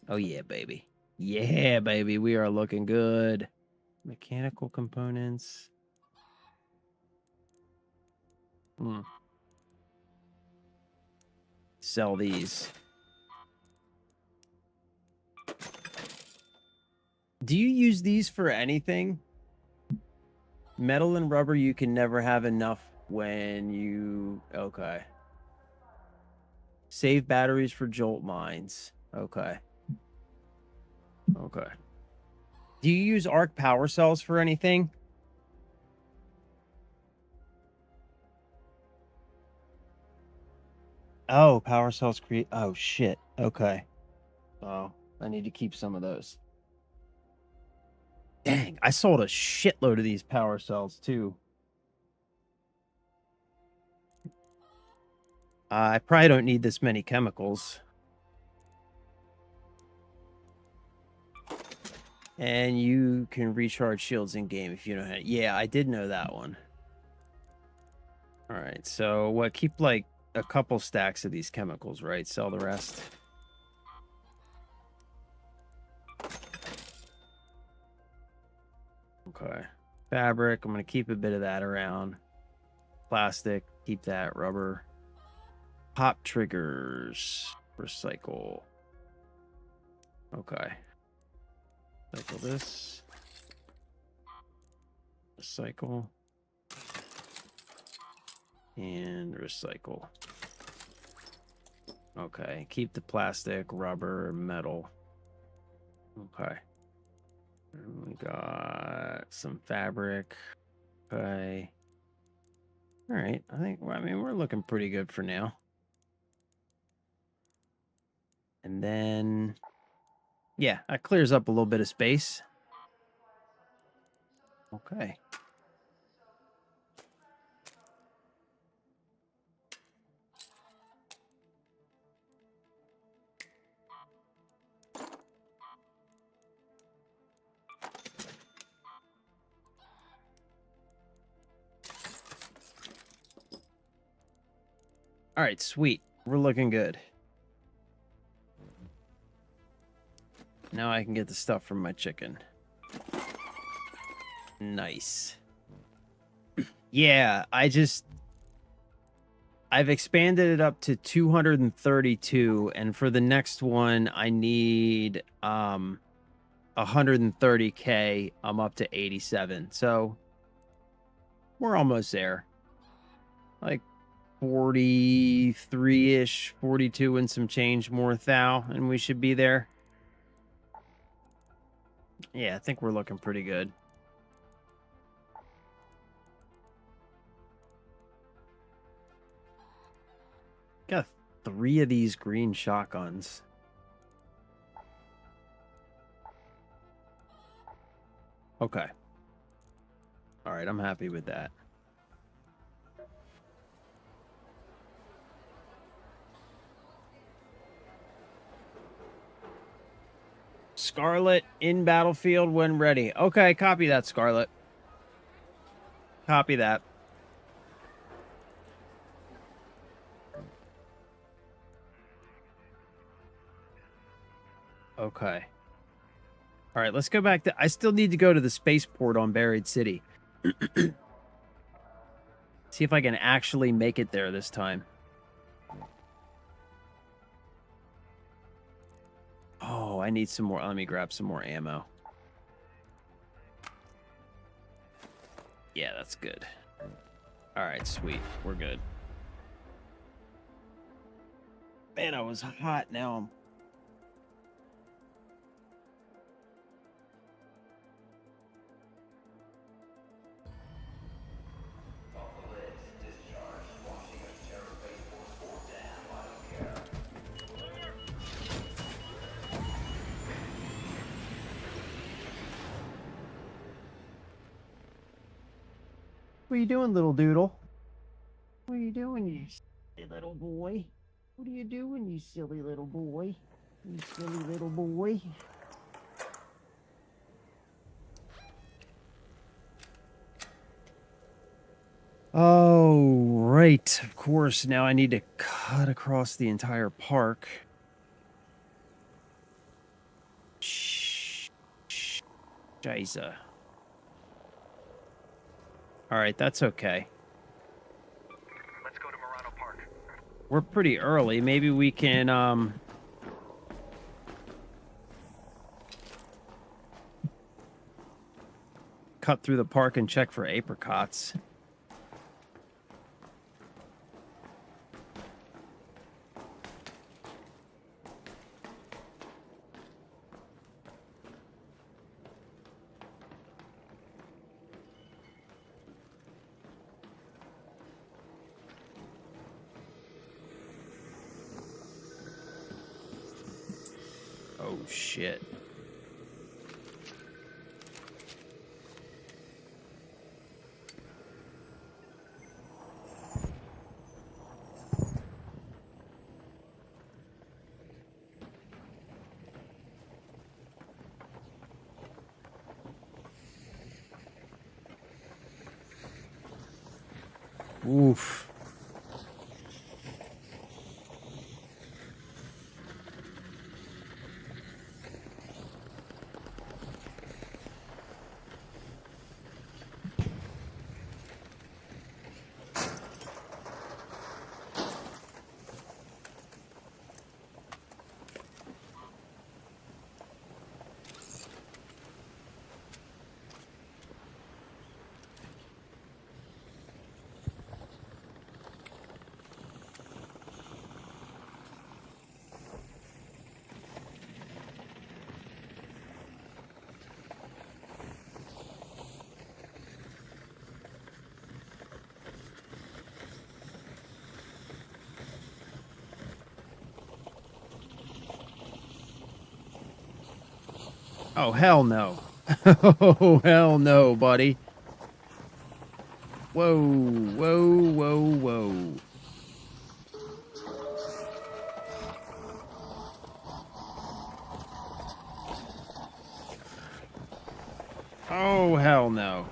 Oh, yeah, baby. Yeah, baby. We are looking good. Mechanical components. Sell these. Do you use these for anything? Metal and rubber, you can never have enough when you... Okay. Save batteries for jolt mines. Okay. Okay. Do you use arc power cells for anything? Oh, power cells create... Oh, shit. Okay. Oh, I need to keep some of those. Dang, I sold a shitload of these power cells, too. I probably don't need this many chemicals. And you can recharge shields in game if you know how. Yeah, I did know that one. All right, so what? Keep like a couple stacks of these chemicals, right? Sell the rest. Okay. Fabric, I'm going to keep a bit of that around. Plastic, keep that. Rubber. Pop triggers. Recycle. Okay. Recycle this. Recycle. And recycle. Okay. Keep the plastic, rubber, metal. Okay. And we got some fabric. Okay. All right. I mean, we're looking pretty good for now. And then, yeah, that clears up a little bit of space. Okay. All right, sweet. We're looking good. Now I can get the stuff from my chicken. Nice. Yeah, I've expanded it up to 232, and for the next one I need 130k. I'm up to 87. So we're almost there. Like 43-ish, 42 and some change more thou, and we should be there. Yeah, I think we're looking pretty good. Got 3 of these green shotguns. Okay. All right, I'm happy with that. Scarlet in battlefield when ready. Okay, copy that, Scarlet. Copy that. Okay. All right, let's go back to... I still need to go to the spaceport on Buried City. See if I can actually make it there this time. Oh, I need some more. Let me grab some more ammo. Yeah, that's good. All right, sweet. We're good. Man, I was hot. Now I'm. What are you doing, little doodle? What are you doing, you silly little boy? What are you doing, you silly little boy? You silly little boy. Oh, right. Of course. Now I need to cut across the entire park. Scheiße. All right, that's okay. Let's go to Murano Park. We're pretty early. Maybe we can cut through the park and check for apricots. Oh shit. Oof. Oh, hell no. Oh, hell no, buddy. Whoa, whoa, whoa, whoa. Oh, hell no.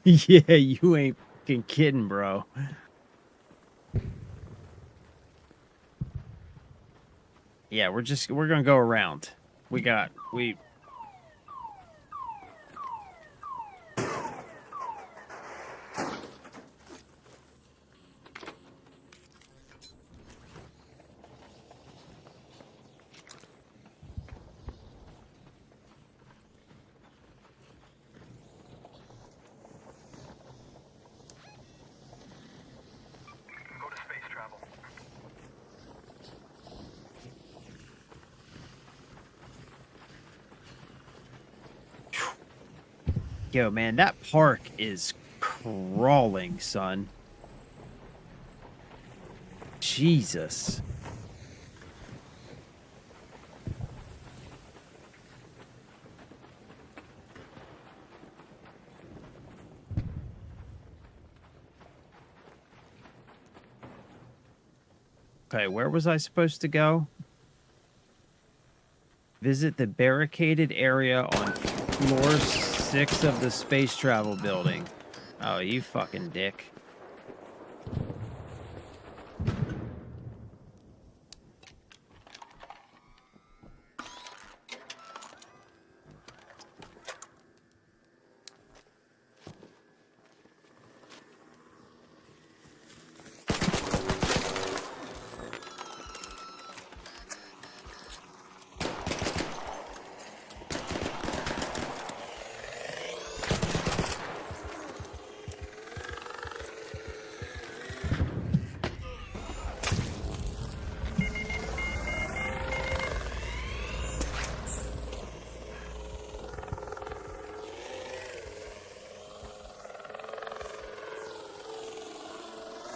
Yeah, you ain't fucking kidding, bro. Yeah, we're gonna go around. We Go to space travel. Yo, man, that park is crawling, son. Jesus. Okay, where was I supposed to go? Visit the barricaded area on floor 6 of the space travel building. Oh, you fucking dick.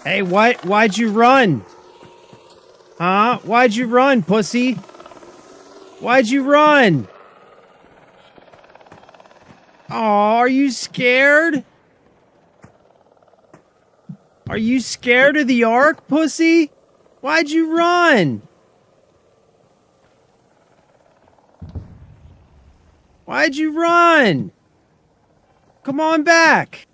Hey, why'd you run? Huh? Why'd you run, pussy? Why'd you run? Oh, are you scared? Are you scared of the Ark, pussy? Why'd you run? Why'd you run? Come on back.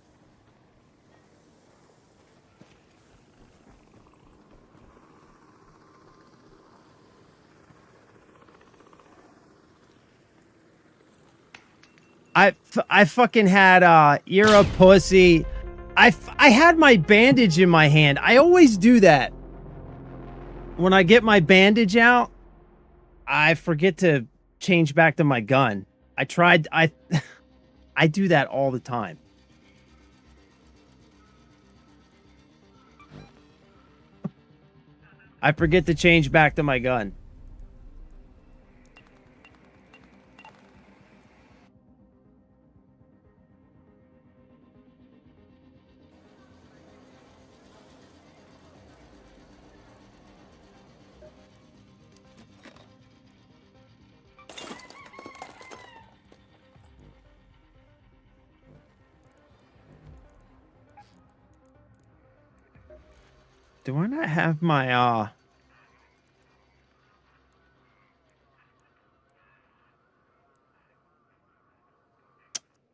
I fucking had, you're a pussy. I had my bandage in my hand. I always do that. When I get my bandage out, I forget to change back to my gun. I do that all the time. I forget to change back to my gun. Do I not have my,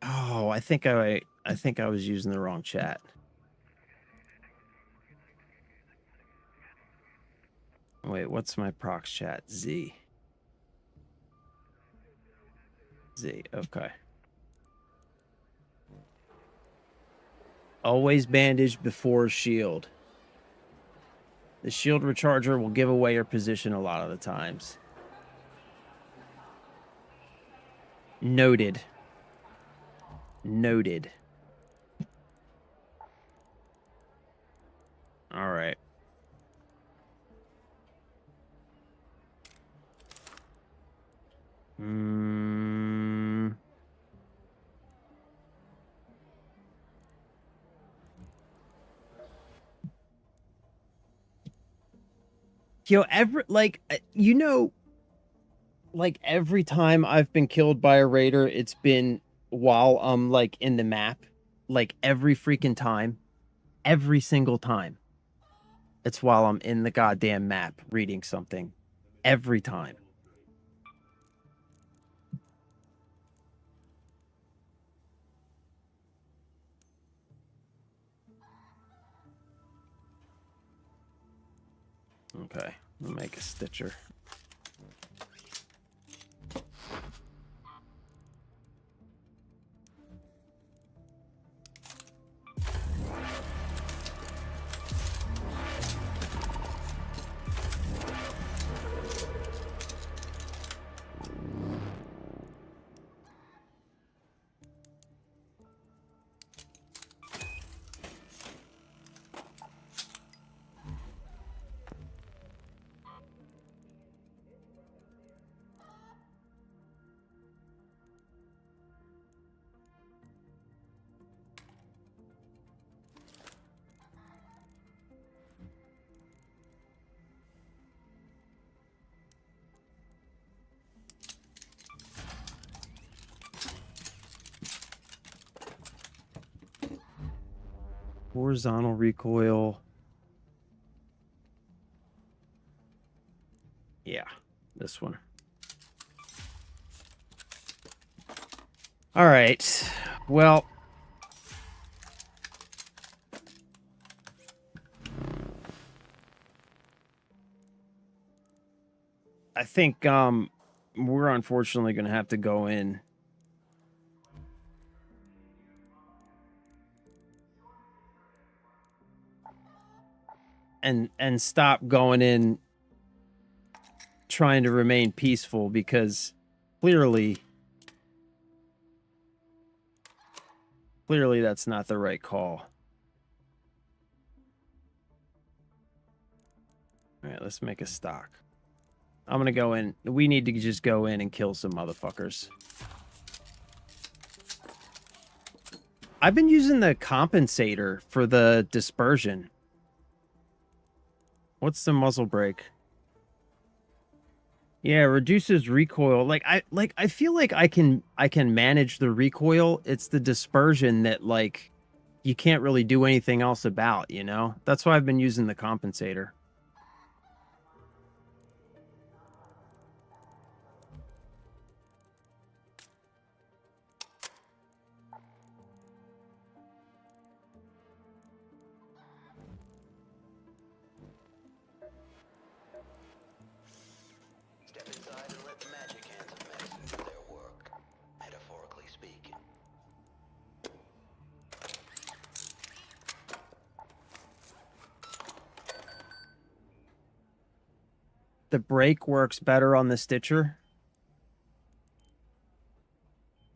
Oh, I think I was using the wrong chat. Wait, what's my prox chat? Z. Z, okay. Always bandage before shield. The shield recharger will give away your position a lot of the times. Noted. Noted. All right. Yo, like every time I've been killed by a raider, it's been while I'm like in the map. Like every freaking time. Every single time. It's while I'm in the goddamn map reading something. Every time. Okay, I'll make a stitcher. Horizontal recoil. This one. All right. Well, I think we're unfortunately going to have to go in and stop going in trying to remain peaceful, because clearly that's not the right call. All right, let's make a stock. I'm going to go in. We need to just go in and kill some motherfuckers. I've been using the compensator for the dispersion. What's the muzzle brake? Yeah, reduces recoil. I feel like I can manage the recoil. It's the dispersion that like you can't really do anything else about, you know? That's why I've been using the compensator. Step inside and let the magic hands of medicine do their work, metaphorically speaking. The brake works better on the Stitcher.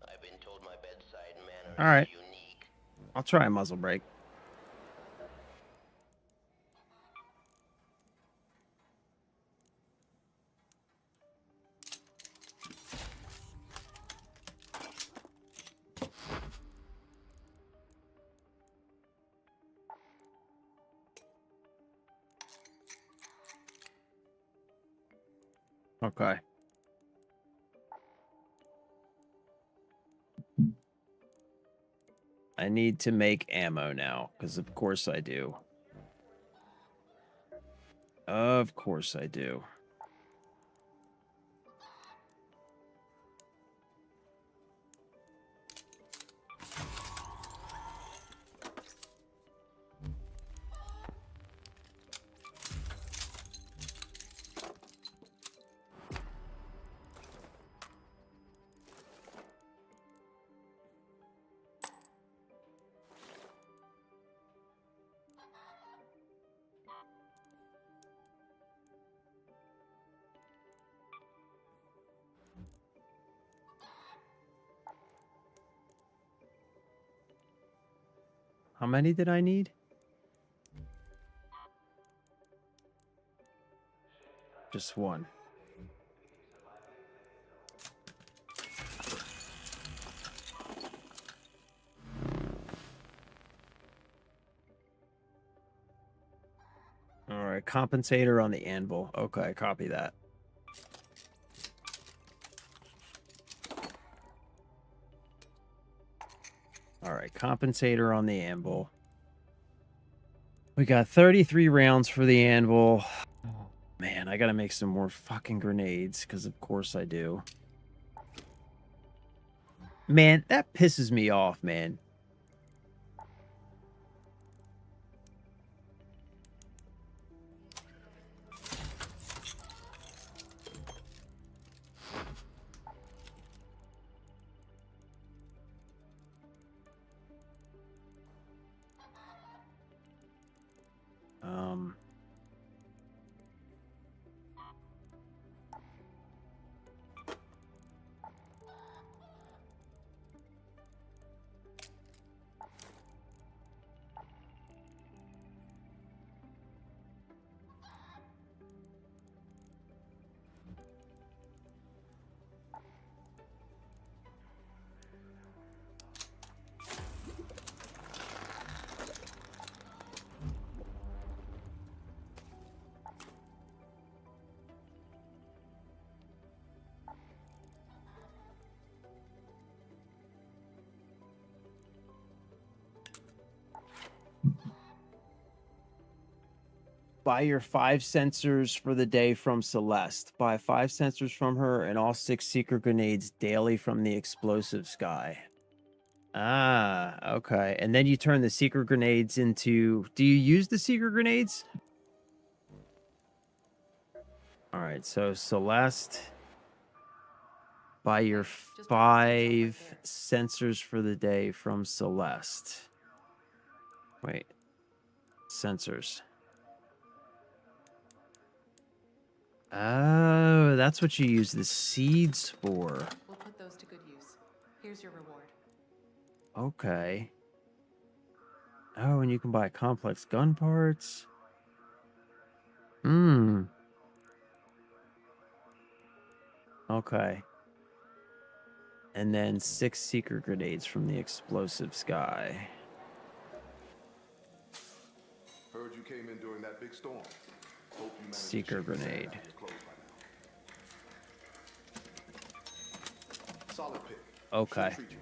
I've been told my bedside manner All right. is unique. I'll try a muzzle brake. Okay. I need to make ammo now, because of course I do. Of course I do. How many did I need? Just one. All right, compensator on the anvil. Okay, copy that. All right, compensator on the anvil. We got 33 rounds for the anvil. Man, I gotta make some more fucking grenades, because of course I do. Man, that pisses me off, man. Um... Buy your 5 sensors for the day from Celeste. Buy 5 sensors from her and all 6 secret grenades daily from the explosive sky. Ah, okay. And then you turn the secret grenades into... Do you use the secret grenades? All right, so Celeste... Buy your Hey, just drop the seeds off right 5 there. sensors for the day from Celeste. Wait. Sensors. Oh, that's what you use the seeds for. We'll put those to good use. Here's your reward. Okay. Oh, and you can buy complex gun parts. Hmm. Okay. And then 6 secret grenades from the explosive sky. Heard you came in during that big storm. Hope you managed Secret to shake the sand grenade. out your clothes by now. Solid pick. Okay. Should treat you.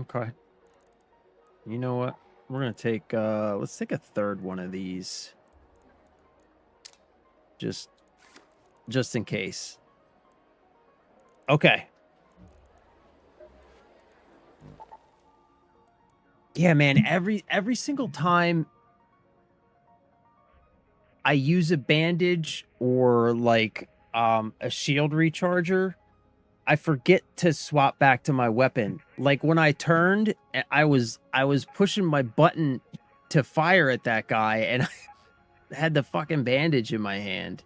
Okay. You know what? We're gonna take let's take a third one of these. Just in case. Okay. Yeah, man, every single time I use a bandage or like a shield recharger, I forget to swap back to my weapon. Like when I turned, I was pushing my button to fire at that guy and I had the fucking bandage in my hand.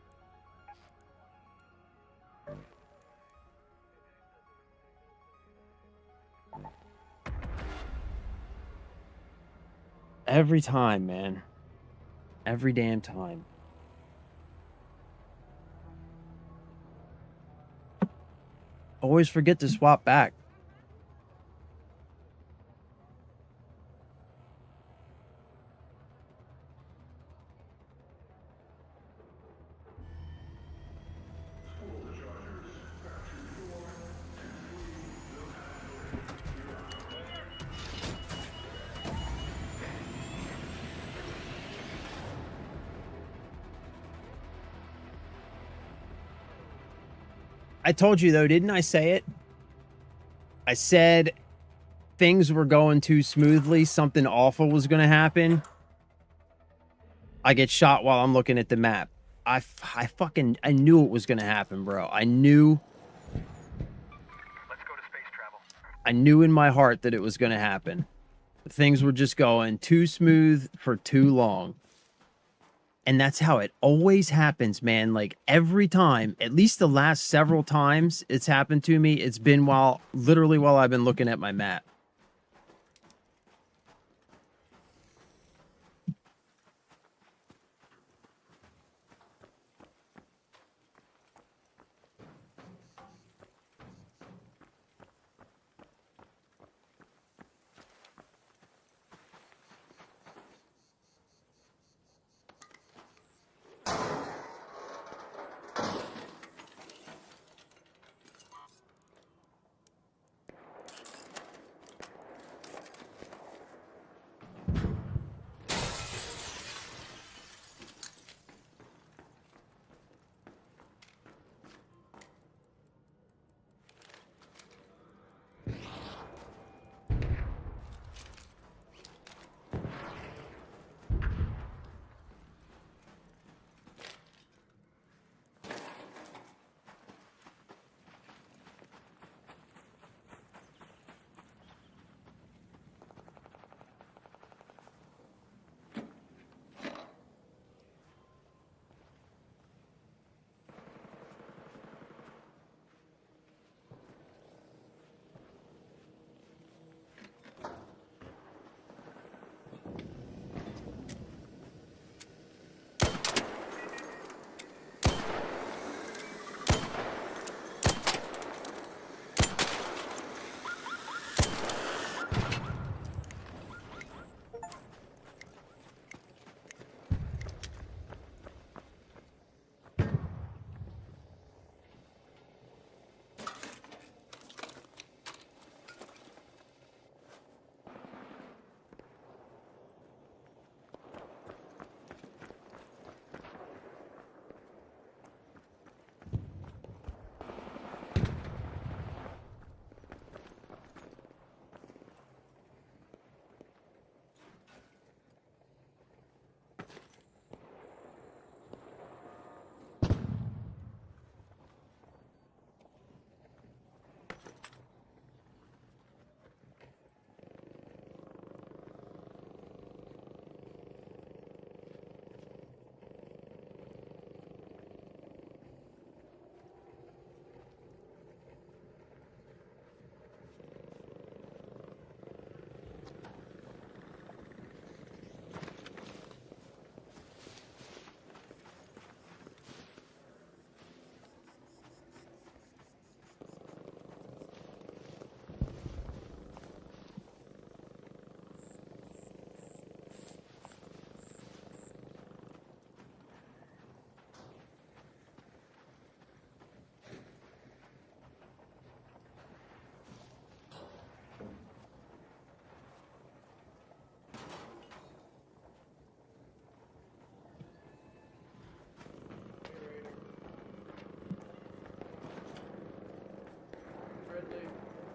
Every time, man. Every damn time. Always forget to swap back. I told you though, didn't I say it? I said things were going too smoothly, something awful was going to happen. I get shot while I'm looking at the map. I knew it was going to happen, bro. I knew Let's go to space travel. I knew in my heart that it was going to happen. Things were just going too smooth for too long. And that's how it always happens, man. Like every time, at least the last several times it's happened to me, it's been literally while I've been looking at my map.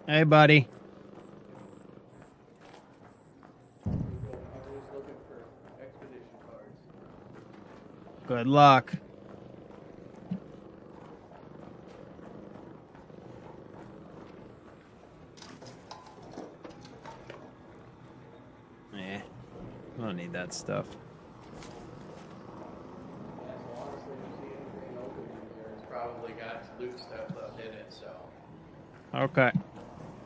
Hey, buddy. Always looking for expedition cards. Good luck. Eh, I don't need that stuff. Yeah, so honestly, if you see anything open in here, it's probably got loot stuff left in it, so. Okay.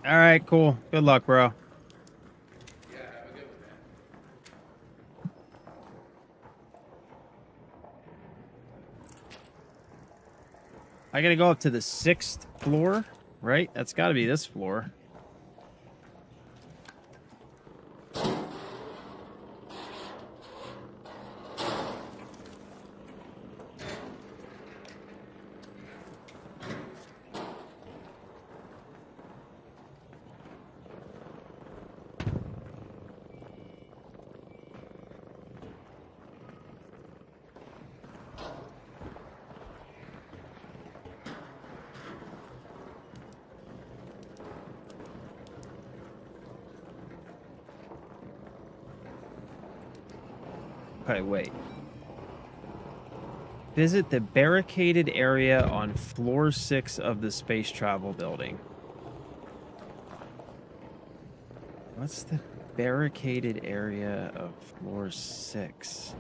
All right, cool. Good luck, bro. Yeah, have a good one, man. I gotta go up to the 6th floor, right? That's gotta be this floor. Okay, wait. Visit the barricaded area on floor 6 of the space travel building. What's the barricaded area of floor 6?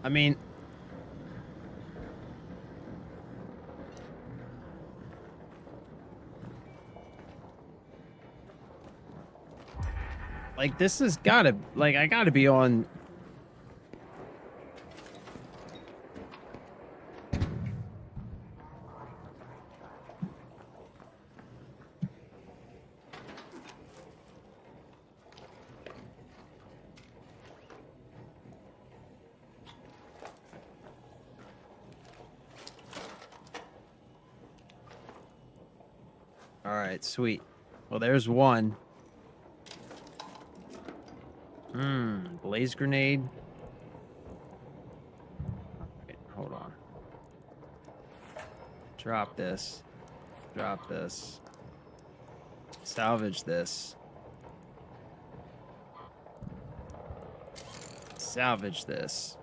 I mean, like this has gotta, like, I gotta be on. All right, sweet. Well, there's one. Blaze grenade. Wait, hold on. Drop this. Drop this. Salvage this. Salvage this.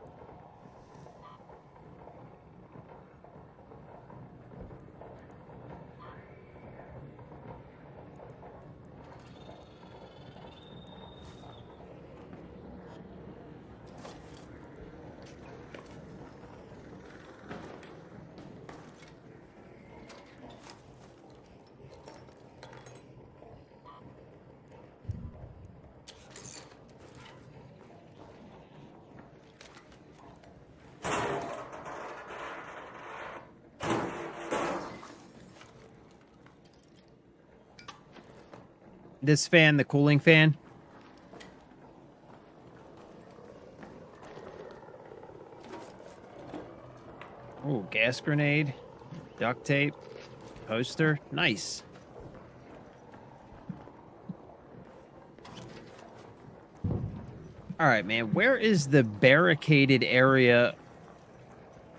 This fan, the cooling fan. Oh, gas grenade, duct tape, poster. Nice. All right, man. Where is the barricaded area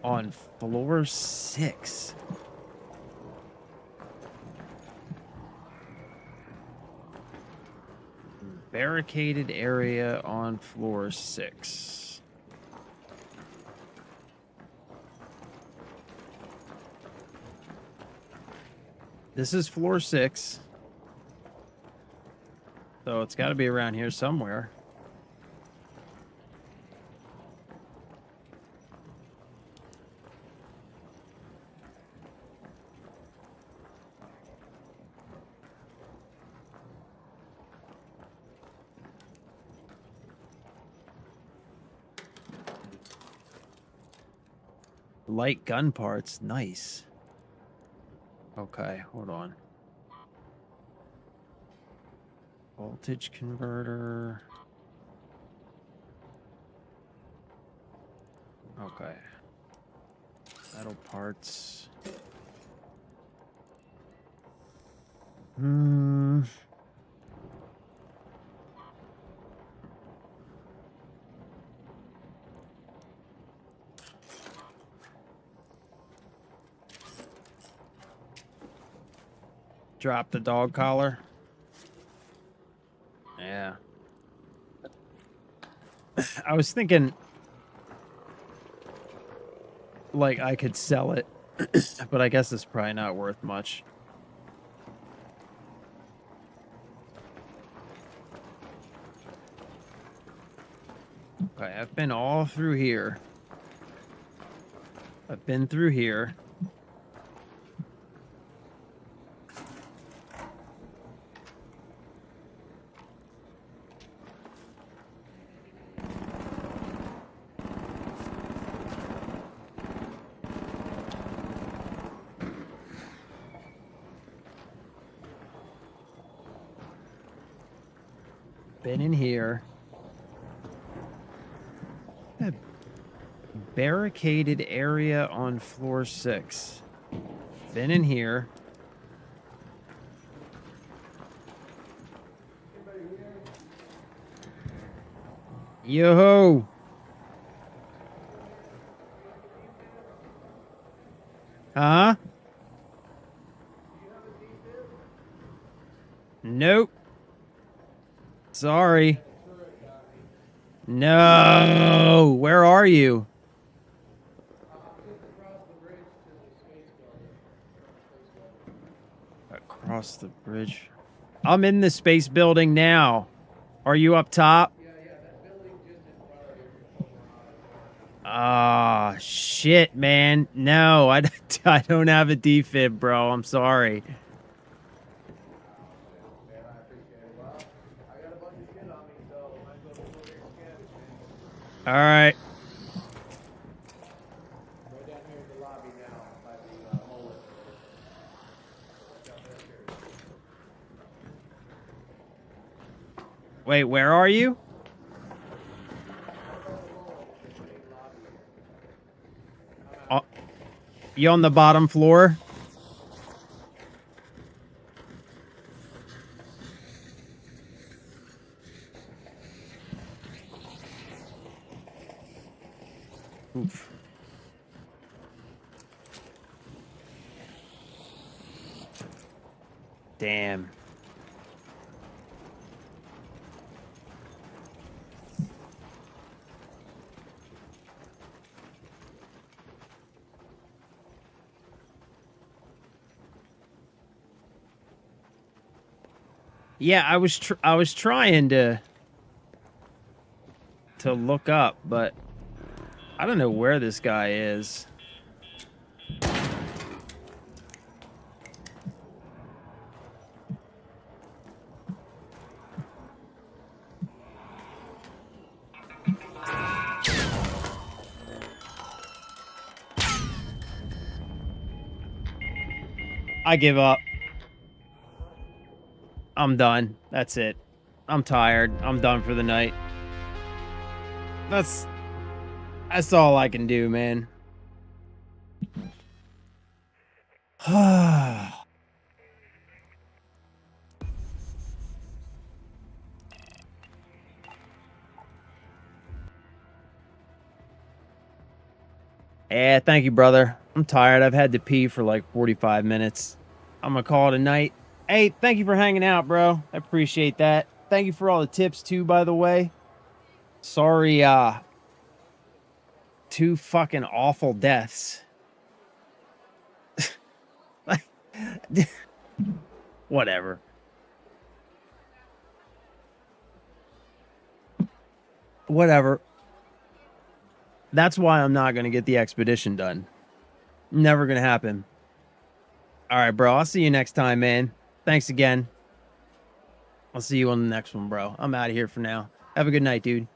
on floor 6? Barricaded area on floor 6. This is floor 6. So it's got to be around here somewhere. Light gun parts. Nice. Okay, hold on. Voltage converter. Okay. Metal parts. Drop the dog collar. Yeah. I was thinking, like, I could sell it, but I guess it's probably not worth much. Okay, I've been all through here. I've been through here. Been in here. A barricaded area on floor 6. Been in here. Yo-ho! Huh? Nope. Sorry. No. Where are you? Across the bridge. I'm in the space building now. Are you up top? Ah, shit, man. No, I don't have a defib, bro. I'm sorry. All right. Right down here in the lobby now by the mullet. Wait, where are you? You on the bottom floor? Oof. Damn. Yeah, I was trying to look up, but I don't know where this guy is. I give up. I'm done. That's it. I'm tired. I'm done for the night. That's all I can do, man. Yeah, thank you, brother. I'm tired. I've had to pee for like 45 minutes. I'm gonna call it a night. Hey, thank you for hanging out, bro. I appreciate that. Thank you for all the tips too, by the way. Sorry, 2 fucking awful deaths. Like, whatever. Whatever. That's why I'm not gonna get the expedition done. Never gonna happen. All right, bro. I'll see you next time, man. Thanks again. I'll see you on the next one, bro. I'm out of here for now. Have a good night, dude.